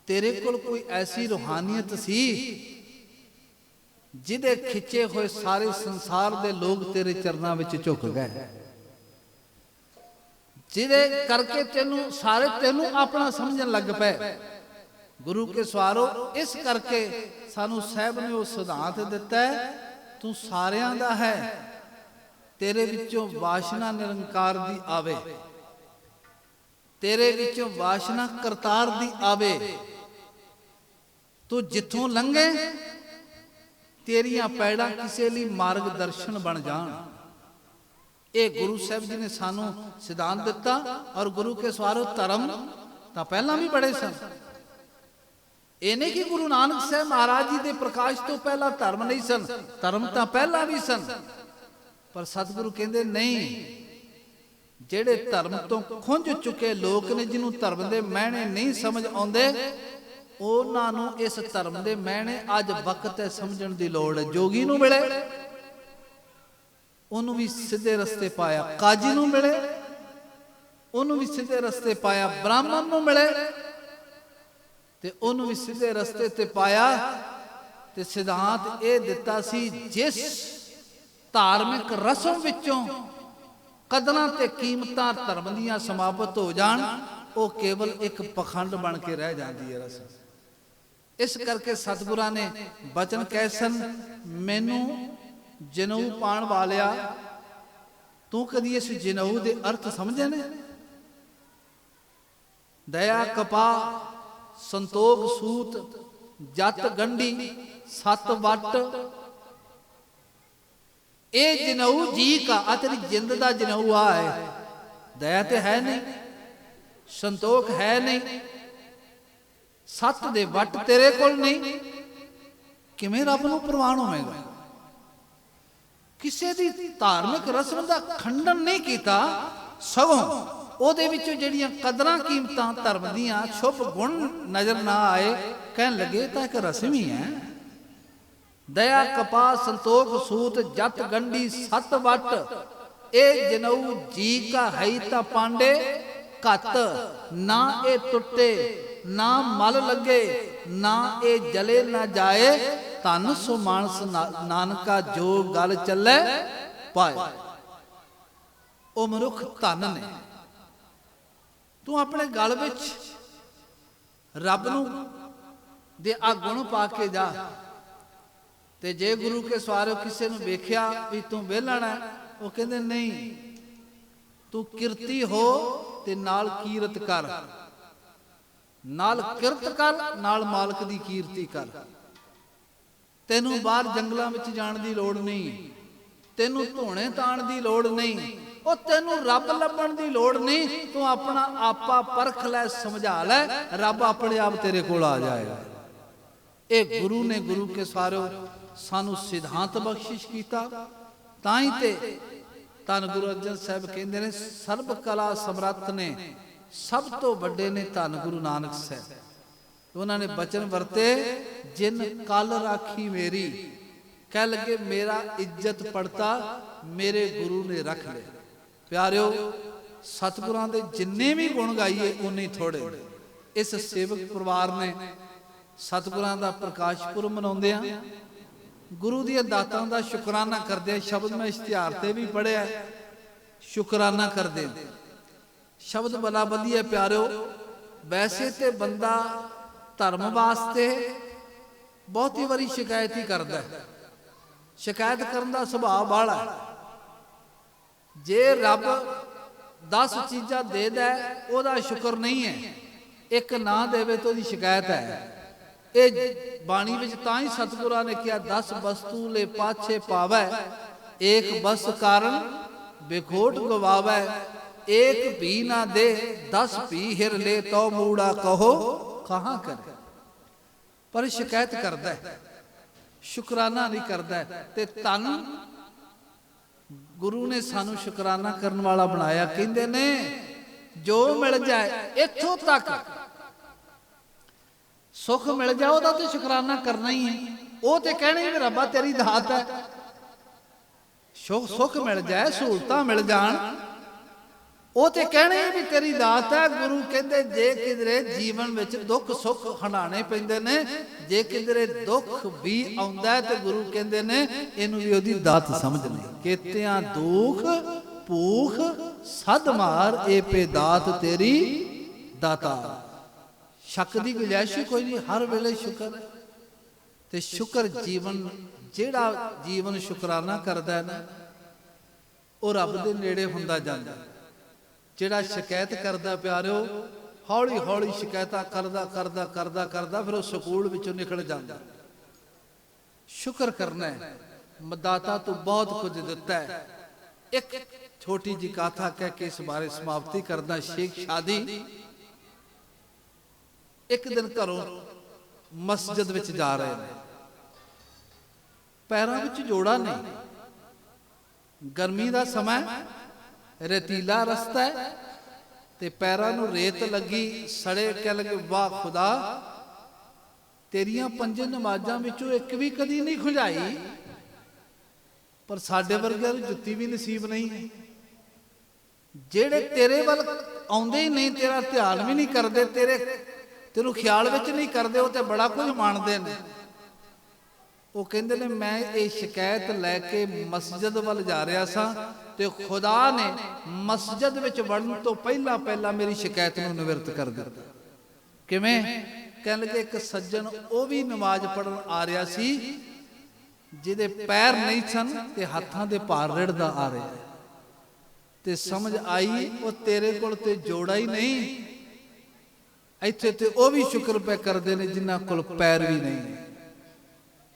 ਤੇਰੇ ਕੋਲ ਕੋਈ ਐਸੀ ਰੂਹਾਨੀਅਤ ਸੀ ਜਿਹਦੇ ਖਿੱਚੇ ਹੋਏ ਸਾਰੇ ਸੰਸਾਰ ਦੇ ਲੋਕ ਤੇਰੇ ਚਰਨਾਂ ਵਿੱਚ ਝੁਕ ਗਏ, ਜਿਹਦੇ ਕਰਕੇ ਤੈਨੂੰ ਆਪਣਾ ਸਮਝਣ ਲੱਗ ਪਏ। ਗੁਰੂ ਕੇ ਸਵਾਰਿਓ ਇਸ ਕਰਕੇ ਸਾਨੂੰ ਸਾਹਿਬ ਨੇ ਉਹ ਸਿਧਾਂਤ ਦਿੱਤਾ, ਤੂੰ ਸਾਰਿਆਂ ਦਾ ਹੈ, ਤੇਰੇ ਵਿੱਚੋਂ ਵਾਸ਼ਨਾ ਨਿਰੰਕਾਰ ਦੀ ਆਵੇ, ਤੇਰੇ ਵਿੱਚੋਂ ਵਾਸ਼ਨਾ ਕਰਤਾਰ ਦੀ ਆਵੇ। ਤੂੰ ਜਿੱਥੋਂ ਲੰਘੇ ਤੇਰੀਆਂ ਪੈੜਾਂ ਕਿਸੇ ਲਈ ਮਾਰਗ ਦਰਸ਼ਨ ਬਣ ਜਾਣ। ਇਹ ਗੁਰੂ ਸਾਹਿਬ ਜੀ ਨੇ ਸਾਨੂੰ ਸਿਧਾਂਤ ਦਿੱਤਾ। ਔਰ ਗੁਰੂ ਕੇ ਸਵਾਰਿਓ ਧਰਮ ਤਾਂ ਪਹਿਲਾਂ ਵੀ ਬੜੇ ਸਨ। ਇਹ ਨਹੀਂ ਕਿ ਗੁਰੂ ਨਾਨਕ ਸਾਹਿਬ ਮਹਾਰਾਜ ਜੀ ਦੇ ਪ੍ਰਕਾਸ਼ ਤੋਂ ਪਹਿਲਾਂ ਧਰਮ ਨਹੀਂ ਸਨ, ਧਰਮ ਤਾਂ ਪਹਿਲਾਂ ਵੀ ਸਨ। ਪਰ ਸਤਿਗੁਰੂ ਕਹਿੰਦੇ ਨਹੀਂ, ਜਿਹੜੇ ਧਰਮ ਤੋਂ ਖੁੰਝ ਚੁੱਕੇ ਲੋਕ ਨੇ, ਜਿਹਨੂੰ ਧਰਮ ਦੇ ਮਹਿਣੇ ਨਹੀਂ ਸਮਝ ਆਉਂਦੇ, ਉਹਨਾਂ ਨੂੰ ਇਸ ਧਰਮ ਦੇ ਮਹਿਣੇ ਅੱਜ ਵਕਤ ਹੈ ਸਮਝਣ ਦੀ ਲੋੜ ਹੈ। ਜੋਗੀ ਨੂੰ ਮਿਲੇ ਉਹਨੂੰ ਵੀ ਸਿੱਧੇ ਰਸਤੇ ਪਾਇਆ, ਕਾਜੀ ਨੂੰ ਮਿਲੇ ਉਹਨੂੰ ਵੀ ਸਿੱਧੇ ਰਸਤੇ ਪਾਇਆ, ਬ੍ਰਾਹਮਣ ਨੂੰ ਮਿਲੇ ਤੇ ਉਹਨੂੰ ਵੀ ਸਿੱਧੇ ਰਸਤੇ ਤੇ ਪਾਇਆ। ਤੇ ਸਿਧਾਂਤ ਇਹ ਦਿੱਤਾ ਸੀ, ਜਿਸ ਧਾਰਮਿਕ ਰਸਮ ਵਿੱਚੋਂ ਕਦਰਾਂ ਤੇ ਕੀਮਤਾਂ ਧਰਮ ਦੀਆਂ ਸਮਾਪਤ ਹੋ ਜਾਣ, ਉਹ ਕੇਵਲ ਇੱਕ ਪਖੰਡ ਬਣ ਕੇ ਰਹਿ ਜਾਂਦੀ ਹੈ ਰਸਮ। ਇਸ ਕਰਕੇ ਸਤਿਗੁਰਾਂ ਨੇ ਬਚਨ ਕਹੇ ਸਨ, ਮੈਨੂੰ ਜਨੇਊ ਪਾਣ ਵਾਲਿਆ, ਤੂੰ ਕਦੀ ਇਸ ਜਨੇਊ ਦੇ ਅਰਥ ਸਮਝੇ ਨੇ? ਦਇਆ ਕਪਾ ਸੰਤੋਖ ਸੂਤ ਜਤ ਗੰਢੀ ਸਤ ਵੱਟ। ਇਹ ਜਨੇਊ ਜੀ ਕਾ, ਆ ਤੇਰੀ ਜਿੰਦ ਦਾ ਜਨੇਊ ਆ ਹੈ। ਦਇਆ ਤੇ ਹੈ ਨਹੀਂ, ਸੰਤੋਖ ਹੈ ਨਹੀਂ, ਸੱਤ ਦੇ ਵੱਟ ਤੇਰੇ ਕੋਲ ਨਹੀਂ, ਕਿਵੇਂ ਰੱਬ ਨੂੰ ਪ੍ਰਵਾਨ ਹੋਵੇਗਾ? ਕਿਸੇ ਦੀ ਧਾਰਮਿਕ ਰਸਮ ਦਾ ਖੰਡਨ ਨਹੀਂ ਕੀਤਾ, ਸਗੋਂ ਉਹਦੇ ਵਿੱਚੋਂ ਜਿਹੜੀਆਂ ਕਦਰਾਂ ਕੀਮਤਾਂ ਧਰਮ ਦੀਆਂ ਸ਼ੁਭ ਗੁਣ ਨਜ਼ਰ ਨਾ ਆਏ, ਕਹਿਣ ਲੱਗੇ ਤਾਂ ਇੱਕ ਰਸਮ ਹੀ ਹੈ। ਦਇਆ ਕਪਾ ਸੰਤੋਖ ਸੂਤ ਜਤ ਗੰਢੀ ਸਤ ਵੱਟ। ਇਹ ਜਨਊ ਜੀ ਕਾ ਹੈ ਤਾਂ ਪਾਂਡੇ ਘੱਤ, ਨਾ ਇਹ ਟੁੱਟੇ ਨਾ ਮਲ ਲੱਗੇ, ਨਾ ਇਹ ਜਲੇ ਨਾ ਜਾਏ ਧਨ ਸੋ ਮਾਨਸ ਨਾਨਕਾ ਜੋ ਗਲ ਚੱਲੇ ਪਾਏ। ਉਹ ਮਨੁੱਖ ਧਨ ਨੇ। ਤੂੰ ਆਪਣੇ ਗਲ ਵਿੱਚ ਰੱਬ ਨੂੰ ਦੇ ਆ ਗੁਣ ਪਾ ਕੇ ਜਾ। ਤੇ ਜੇ ਗੁਰੂ ਕੇ ਸਵਾਰਿਓ ਕਿਸੇ ਨੂੰ ਵੇਖਿਆ ਵੀ ਤੂੰ ਵਿਹਲਣ ਹੈ, ਉਹ ਕਹਿੰਦੇ ਨਹੀਂ, ਤੂੰ ਕਿਰਤੀ ਹੋ ਤੇ ਨਾਲ ਕੀਰਤ ਕਰ, ਨਾਲ ਕਿਰਤ ਕਰ, ਨਾਲ ਮਾਲਕ ਦੀ ਕੀਰਤੀ ਕਰ। ਤੈਨੂੰ ਬਾਹਰ ਜੰਗਲਾਂ ਵਿੱਚ ਜਾਣ ਦੀ ਲੋੜ ਨਹੀਂ, ਤੈਨੂੰ ਧੋਣੇ ਤਾਣ ਦੀ ਲੋੜ ਨਹੀਂ, ਉਹ ਤੈਨੂੰ ਰੱਬ ਲੱਭਣ ਦੀ ਲੋੜ ਨਹੀਂ। ਤੂੰ ਆਪਣਾ ਆਪਾ ਪਰਖ ਲੈ, ਸਮਝਾ ਲੈ, ਰੱਬ ਆਪਣੇ ਆਪ ਤੇਰੇ ਕੋਲ ਆ ਜਾਏਗਾ। ਇਹ ਗੁਰੂ ਨੇ, ਗੁਰੂ ਕੇ ਸਾਰਿਓ ਸਾਨੂੰ ਸਿਧਾਂਤ ਬਖਸ਼ਿਸ਼ ਕੀਤਾ। ਤਾਂ ਹੀ ਤੇ ਧੰਨ ਗੁਰੂ ਅਰਜਨ ਸਾਹਿਬ ਕਹਿੰਦੇ ਨੇ, ਸਰਬ ਕਲਾ ਸਮਰੱਥ ਨੇ, ਸਭ ਤੋਂ ਵੱਡੇ ਨੇ ਧੰਨ ਗੁਰੂ ਨਾਨਕ ਸਾਹਿਬ। ਉਹਨਾਂ ਨੇ ਬਚਨ ਵਰਤੇ, ਜਿਨ ਕੱਲ ਰਾਖੀ ਮੇਰੀ, ਕਹਿ ਲੱਗੇ ਮੇਰਾ ਇੱਜ਼ਤ ਪੜਤਾ ਮੇਰੇ ਗੁਰੂ ਨੇ ਰੱਖ ਲਿਆ। ਪਿਆਰਿਓ, ਸਤਿਗੁਰਾਂ ਦੇ ਜਿੰਨੇ ਵੀ ਗੁਣ ਗਾਈਏ ਉਨੇ ਥੋੜੇ। ਇਸ ਸੇਵਕ ਪਰਿਵਾਰ ਨੇ ਸਤਿਗੁਰਾਂ ਦਾ ਪ੍ਰਕਾਸ਼ ਪੁਰਬ ਮਨਾਉਂਦੇ ਆ, ਗੁਰੂ ਦੀਆਂ ਦਾਤਾਂ ਦਾ ਸ਼ੁਕਰਾਨਾ ਕਰਦੇ ਆ। ਸ਼ਬਦ ਮੈਂ ਇਸ਼ਤਿਹਾਰ ਤੇ ਵੀ ਪੜਿਆ, ਸ਼ੁਕਰਾਨਾ ਕਰਦੇ। ਸ਼ਬਦ ਬੜਾ ਵਧੀਆ ਪਿਆਰਿਓ। ਵੈਸੇ ਤੇ ਬੰਦਾ ਧਰਮ ਵਾਸਤੇ ਬਹੁਤੀ ਵਾਰੀ ਸ਼ਿਕਾਇਤ ਹੀ ਕਰਦਾ, ਸ਼ਿਕਾਇਤ ਕਰਨ ਦਾ ਸੁਭਾਅ ਬਾਹਲਾ। ਜੇ ਰੱਬ 10 ਚੀਜ਼ਾਂ ਦੇ ਦੇ ਉਹਦਾ ਸ਼ੁਕਰ ਨਹੀਂ ਹੈ, ਇੱਕ ਨਾ ਦੇਵੇ ਤਾਂ ਉਹਦੀ ਸ਼ਿਕਾਇਤ ਹੈ। ਇਹ ਬਾਣੀ ਵਿੱਚ ਤਾਂ ਹੀ ਸਤਿਗੁਰਾਂ ਨੇ ਕਿਹਾ, 10 ਵਸਤੂ ਲੈ ਪਾਛੇ ਪਾਵੈ, ਏਕ ਬਸ ਕਾਰਨ ਬੇਖੋਟ ਗਵਾਵੈ, ਏਕ ਵੀ ਨਾ ਦੇ 10 ਵੀ ਹਿਰ ਲੈ ਤੋ ਮੂੜਾ ਕਹੋ ਕਹਾਂ ਕਰੇ। ਪਰ ਸ਼ਿਕਾਇਤ ਕਰਦਾ, ਸ਼ੁਕਰਾਨਾ ਨਹੀਂ ਕਰਦਾ। ਤੇ ਧੰਨ ਗੁਰੂ ਨੇ ਸਾਨੂੰ ਸ਼ੁਕਰਾਨਾ ਕਰਨ ਵਾਲਾ ਬਣਾਇਆ। ਕਹਿੰਦੇ ਨੇ ਜੋ ਮਿਲ ਜਾਏ, ਇੱਥੋਂ ਤੱਕ ਸੁੱਖ ਮਿਲ ਜਾਏ ਉਹਦਾ ਤੇ ਸ਼ੁਕਰਾਨਾ ਕਰਨਾ ਹੀ ਹੈ। ਉਹ ਤੇ ਕਹਿਣਾ ਵੀ ਰੱਬਾ ਤੇਰੀ ਦਾਤ ਹੈ। ਸੁੱਖ ਮਿਲ ਜਾਏ, ਸਹੂਲਤਾਂ ਮਿਲ ਜਾਣ, ਉਹ ਤੇ ਕਹਿਣਾ ਵੀ ਤੇਰੀ ਦਾਤ ਹੈ। ਗੁਰੂ ਕਹਿੰਦੇ ਜੇ ਕਿਧਰੇ ਜੀਵਨ ਵਿੱਚ ਦੁੱਖ ਸੁੱਖ ਹੰਡਾਣੇ ਪੈਂਦੇ ਨੇ, ਜੇ ਕਿਧਰੇ ਦੁੱਖ ਵੀ ਆਉਂਦਾ ਤੇ ਗੁਰੂ ਕਹਿੰਦੇ ਨੇ ਇਹਨੂੰ ਵੀ ਉਹਦੀ ਦਾਤ ਸਮਝ ਲੈ। ਕੇਤਿਆਂ ਦੁੱਖ ਭੂਖ ਸਦ ਮਾਰ, ਏ ਪੇ ਦਾਤ ਤੇਰੀ ਦਾਤਾ। ਸ਼ੱਕ ਦੀ ਗੁੰਜਾਇਸ਼ ਕੋਈ ਨਹੀਂ, ਹਰ ਵੇਲੇ ਸ਼ੁਕਰ ਹੈ। ਤੇ ਸ਼ੁਕਰ ਜੀਵਨ, ਜਿਹੜਾ ਜੀਵਨ ਸ਼ੁਕਰਾਨਾ ਕਰਦਾ ਹੈ ਨਾ, ਉਹ ਰੱਬ ਦੇ ਨੇੜੇ ਹੁੰਦਾ ਜਾਂਦਾ। ਜਿਹੜਾ ਸ਼ਿਕਾਇਤ ਕਰਦਾ ਪਿਆਰਿਓ, ਹੌਲੀ ਹੌਲੀ ਸ਼ਿਕਾਇਤਾਂ ਕਰਦਾ ਕਰਦਾ ਕਰਦਾ ਕਰਦਾ ਫਿਰ ਉਹ ਸਕੂਲ ਵਿੱਚੋਂ ਨਿਕਲ ਜਾਂਦਾ। ਸ਼ੁਕਰ ਕਰਨਾ ਹੈ, ਦਾਤਾ ਤੂੰ ਬਹੁਤ ਕੁਝ ਦਿੱਤਾ ਹੈ। ਇੱਕ ਛੋਟੀ ਜੀ ਗਾਥਾ ਕਹਿ ਕੇ ਇਸ ਬਾਰੇ ਸਮਾਪਤੀ ਕਰਦਾ। ਸ਼ੇਖ ਸ਼ਾਦੀ ਇੱਕ ਦਿਨ ਘਰੋਂ ਮਸਜਿਦ ਵਿੱਚ ਜਾ ਰਹੇ ਨੇ, ਪੈਰਾਂ ਵਿੱਚ ਜੋੜਾ ਨਹੀਂ, ਗਰਮੀ ਦਾ ਸਮਾਂ, ਰੇਤੀਲਾ ਰਸਤਾ ਹੈ ਤੇ ਪੈਰਾਂ ਨੂੰ ਰੇਤ ਲੱਗੀ, ਸੜੇ। ਕਹਿ ਲਗੇ ਵਾਹ ਖੁਦਾ, ਤੇਰੀਆਂ 5 ਨਮਾਜ਼ਾਂ ਵਿੱਚੋਂ ਇੱਕ ਵੀ ਕਦੀ ਨਹੀਂ ਖੁਝਾਈ, ਪਰ ਸਾਡੇ ਵਰਗਿਆਂ ਨੂੰ ਜੁੱਤੀ ਵੀ ਨਸੀਬ ਨਹੀਂ ਹੈ। ਜਿਹੜੇ ਤੇਰੇ ਵੱਲ ਆਉਂਦੇ ਹੀ ਨਹੀਂ, ਤੇਰਾ ਧਿਆਨ ਵੀ ਨਹੀਂ ਕਰਦੇ, ਤੈਨੂੰ ਖਿਆਲ ਵਿੱਚ ਨਹੀਂ ਕਰਦੇ, ਉਹ ਤੇ ਬੜਾ ਕੁਝ ਮੰਨਦੇ ਨੇ। ਉਹ ਕਹਿੰਦੇ ਨੇ ਮੈਂ ਇਹ ਸ਼ਿਕਾਇਤ ਲੈ ਕੇ ਮਸਜਿਦ ਵੱਲ ਜਾ ਰਿਹਾ ਸਾਂ ਤੇ ਖੁਦਾ ਨੇ ਮਸਜਿਦ ਵਿੱਚ ਵੜਨ ਤੋਂ ਪਹਿਲਾਂ ਪਹਿਲਾਂ ਮੇਰੀ ਸ਼ਿਕਾਇਤ ਨੂੰ ਨਿਵਰਤ ਕਰ ਦਿੱਤਾ। ਕਿਵੇਂ? ਕਹਿਣ ਲੱਗੇ ਇੱਕ ਸੱਜਣ, ਉਹ ਵੀ ਨਮਾਜ਼ ਪੜ੍ਹਨ ਆ ਰਿਹਾ ਸੀ, ਜਿਹਦੇ ਪੈਰ ਨਹੀਂ ਸਨ ਤੇ ਹੱਥਾਂ ਦੇ ਭਾਰ ਰਿੜਦਾ ਆ ਰਿਹਾ, ਤੇ ਸਮਝ ਆਈ ਉਹ ਤੇਰੇ ਕੋਲ ਤੇ ਜੋੜਾ ਹੀ ਨਹੀਂ, ਇੱਥੇ ਤੇ ਉਹ ਵੀ ਸ਼ੁਕਰ ਪੈ ਕਰਦੇ ਨੇ ਜਿਨ੍ਹਾਂ ਕੋਲ ਪੈਰ ਵੀ ਨਹੀਂ।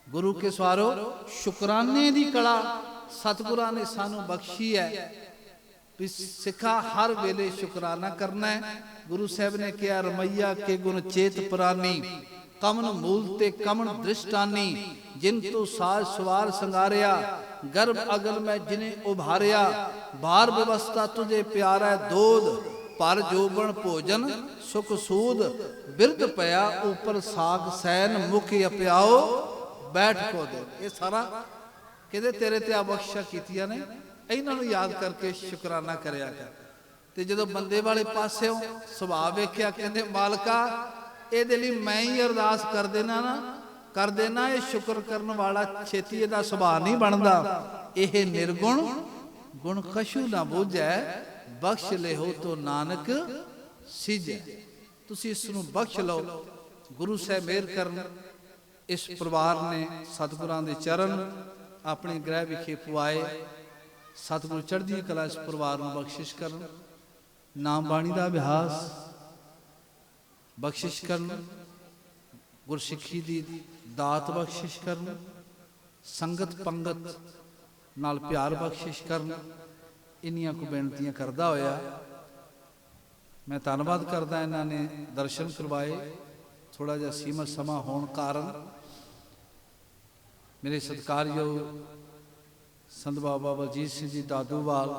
ਗੁਰੂ ਕੇ ਸਵਾਰੋ, ਸ਼ੁਕਰਾਨੇ ਦੀ ਕਲਾ ਸਤਿਗੁਰਾਂ ਨੇ ਸਾਨੂੰ ਬਖਸ਼ੀ ਹੈ ਵੀ ਸਿੱਖਾ ਹਰ ਵੇਲੇ ਸ਼ੁਕਰਾਨਾ ਕਰਨਾ ਹੈ। ਗੁਰੂ ਸਾਹਿਬ ਨੇ ਕਿਹਾ, ਰਮਈਆ ਕੇ ਗੁਣ ਚੇਤ ਪੁਰਾਨੀ, ਕਮਨ ਮੂਲ ਤੇ ਕਮਨ ਦ੍ਰਿਸ਼ਟਾਨੀ, ਜਿਨ ਤੂੰ ਸਾਜ ਸਵਾਰ ਸੰਗਾਰਿਆ, ਗਰਭ ਅਗਲ ਮੈਂ ਜਿਨੇ ਉਭਾਰਿਆ, ਬਾਰ ਵਿਵਸਥਾ ਤੁਝੇ ਪਿਆਰਾ, ਦੋਧ ਪਰ ਜੋਬਨ ਭੋਜਨ ਸੁਖ ਸੂਦ, ਬਿਰਧ ਪਿਆ ਉਪਰ ਸਾਗ ਸੈਨ, ਮੁਖ ਅਪਿਆਓ ਬੈਠ ਕੋ ਦੇ। ਇਹ ਸਾਰਾ ਕਹਿੰਦੇ ਤੇਰੇ ਤੇ ਆ ਬਖਸ਼ਾ ਕੀਤੀਆਂ ਨੇ, ਇਹਨਾਂ ਨੂੰ ਯਾਦ ਕਰਕੇ ਸ਼ੁਕਰਾਨਾ ਕਰਿਆ ਕਰ। ਤੇ ਜਦੋਂ ਬੰਦੇ ਵਾਲੇ ਪਾਸਿਓਂ ਸੁਭਾਅ ਵੇਖਿਆ, ਕਹਿੰਦੇ ਮਾਲਕਾ ਇਹਦੇ ਲਈ ਮੈਂ ਹੀ ਅਰਦਾਸ ਕਰ ਦੇਣਾ ਨਾ, ਕਰ ਦੇਣਾ। ਇਹ ਸ਼ੁਕਰ ਕਰਨ ਵਾਲਾ ਛੇਤੀ ਇਹਦਾ ਸੁਭਾਅ ਨਹੀਂ ਬਣਦਾ। ਇਹ ਨਿਰਗੁਣ ਗੁਣ ਕਛੂ ਨਾ ਬੂਝੈ, ਬਖਸ਼ ਲਿਓ ਤੋ ਨਾਨਕ ਸਿਜੈ। ਤੁਸੀਂ ਇਸ ਨੂੰ ਬਖਸ਼ ਲਓ। ਗੁਰੂ ਸਾਹਿਬ ਮਿਹਰ ਕਰਨ। ਇਸ ਪਰਿਵਾਰ ਨੇ ਸਤਿਗੁਰਾਂ ਦੇ ਚਰਨ ਆਪਣੇ ਗ੍ਰਹਿ ਵਿਖੇ ਪਵਾਏ। ਸਤਿਗੁਰੂ ਚੜ੍ਹਦੀ ਕਲਾ ਇਸ ਪਰਿਵਾਰ ਨੂੰ ਬਖਸ਼ਿਸ਼ ਕਰਨ। ਨਾਮ ਬਾਣੀ ਦਾ ਅਭਿਆਸ ਬਖਸ਼ਿਸ਼ ਕਰਨ। ਗੁਰਸਿੱਖੀ ਦੀ ਦਾਤ ਬਖਸ਼ਿਸ਼ ਕਰਨ। ਸੰਗਤ ਪੰਗਤ ਨਾਲ ਪਿਆਰ ਬਖਸ਼ਿਸ਼ ਕਰਨ। ਇੰਨੀਆਂ ਕੁ ਬੇਨਤੀਆਂ ਕਰਦਾ ਹੋਇਆ ਮੈਂ ਧੰਨਵਾਦ ਕਰਦਾ। ਇਹਨਾਂ ਨੇ ਦਰਸ਼ਨ ਕਰਵਾਏ। ਥੋੜਾ ਜਿਹਾ ਸੀਮਤ ਸਮਾਂ ਹੋਣ ਕਾਰਨ ਮੇਰੇ ਸਤਿਕਾਰਯੋਗ ਸੰਤ ਬਾਬਾ ਬਲਜੀਤ ਸਿੰਘ ਜੀ ਦਾਦੂਵਾਲ,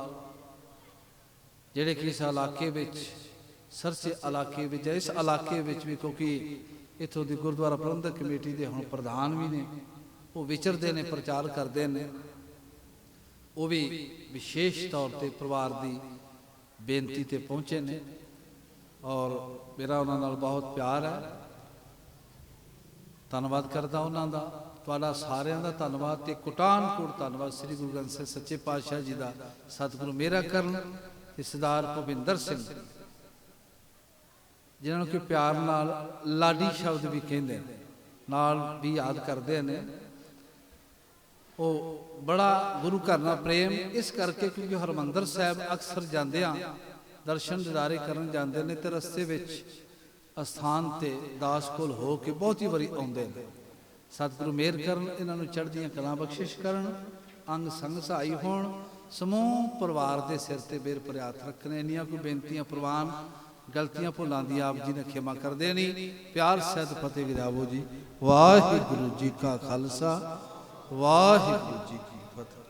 ਜਿਹੜੇ ਕਿ ਇਸ ਇਲਾਕੇ ਵਿੱਚ ਸਰਸੇ ਇਲਾਕੇ ਵਿੱਚ, ਇਸ ਇਲਾਕੇ ਵਿੱਚ ਵੀ, ਕਿਉਂਕਿ ਇੱਥੋਂ ਦੀ ਗੁਰਦੁਆਰਾ ਪ੍ਰਬੰਧਕ ਕਮੇਟੀ ਦੇ ਹੁਣ ਪ੍ਰਧਾਨ ਵੀ ਨੇ, ਉਹ ਵਿਚਰਦੇ ਨੇ, ਪ੍ਰਚਾਰ ਕਰਦੇ ਨੇ, ਉਹ ਵੀ ਵਿਸ਼ੇਸ਼ ਤੌਰ ਤੇ ਪਰਿਵਾਰ ਦੀ ਬੇਨਤੀ ਤੇ ਪਹੁੰਚੇ ਨੇ ਔਰ ਮੇਰਾ ਉਹਨਾਂ ਨਾਲ ਬਹੁਤ ਪਿਆਰ ਹੈ। ਧੰਨਵਾਦ ਕਰਦਾ ਉਹਨਾਂ ਦਾ, ਤੁਹਾਡਾ ਸਾਰਿਆਂ ਦਾ ਧੰਨਵਾਦ ਤੇ ਕੋਟਾਨ ਕੋਟ ਧੰਨਵਾਦ ਸ੍ਰੀ ਗੁਰੂ ਗ੍ਰੰਥ ਸਾਹਿਬ ਸੱਚੇ ਪਾਤਸ਼ਾਹ ਜੀ ਦਾ। ਸਤਿਗੁਰੂ ਮੇਰਾ ਕਰਨ ਤੇ ਸਰਦਾਰ ਭੁਪਿੰਦਰ ਸਿੰਘ, ਜਿਨ੍ਹਾਂ ਨੂੰ ਕਿ ਪਿਆਰ ਨਾਲ ਲਾਡੀ ਸ਼ਬਦ ਵੀ ਕਹਿੰਦੇ ਨੇ, ਨਾਲ ਵੀ ਯਾਦ ਕਰਦੇ ਨੇ। ਉਹ ਬੜਾ ਗੁਰੂ ਘਰ ਨਾਲ ਪ੍ਰੇਮ ਇਸ ਕਰਕੇ ਕਿਉਂਕਿ ਹਰਿਮੰਦਰ ਸਾਹਿਬ ਅਕਸਰ ਜਾਂਦੇ ਆ, ਦਰਸ਼ਨ ਦਿਦਾਰੇ ਕਰਨ ਜਾਂਦੇ ਨੇ ਤੇ ਰਸਤੇ ਵਿੱਚ ਅਸਥਾਨ ਤੇ ਦਾਸ ਕੋਲ ਹੋ ਕੇ ਬਹੁਤੀ ਵਾਰੀ ਆਉਂਦੇ ਨੇ। ਸਤਿਗੁਰੂ ਮਿਹਰ ਕਰਨ, ਇਹਨਾਂ ਨੂੰ ਚੜ੍ਹਦੀਆਂ ਕਲਾਂ ਬਖਸ਼ਿਸ਼ ਕਰਨ, ਅੰਗ ਸੰਗ ਸਹਾਈ ਹੋਣ। ਸਮੂਹ ਪਰਿਵਾਰ ਦੇ ਸਿਰ ਤੇ ਬੇਰ ਭਰਿਆ ਹੱਥ ਰੱਖਣੇ। ਇੰਨੀਆਂ ਕੋਈ ਬੇਨਤੀਆਂ ਪ੍ਰਵਾਨ, ਗਲਤੀਆਂ ਭੁੱਲਾਂ ਦੀ ਆਪ ਜੀ ਨੇ ਖਿਮਾ ਕਰਦੇ ਨਹੀਂ। ਪਿਆਰ ਸਹਿਤ ਫਤਿਹ ਗਿਰਾਵੋ ਜੀ। ਵਾਹਿਗੁਰੂ ਜੀ ਕਾ ਖਾਲਸਾ, ਵਾਹਿਗੁਰੂ ਜੀ ਕੀ ਫਤਿਹ।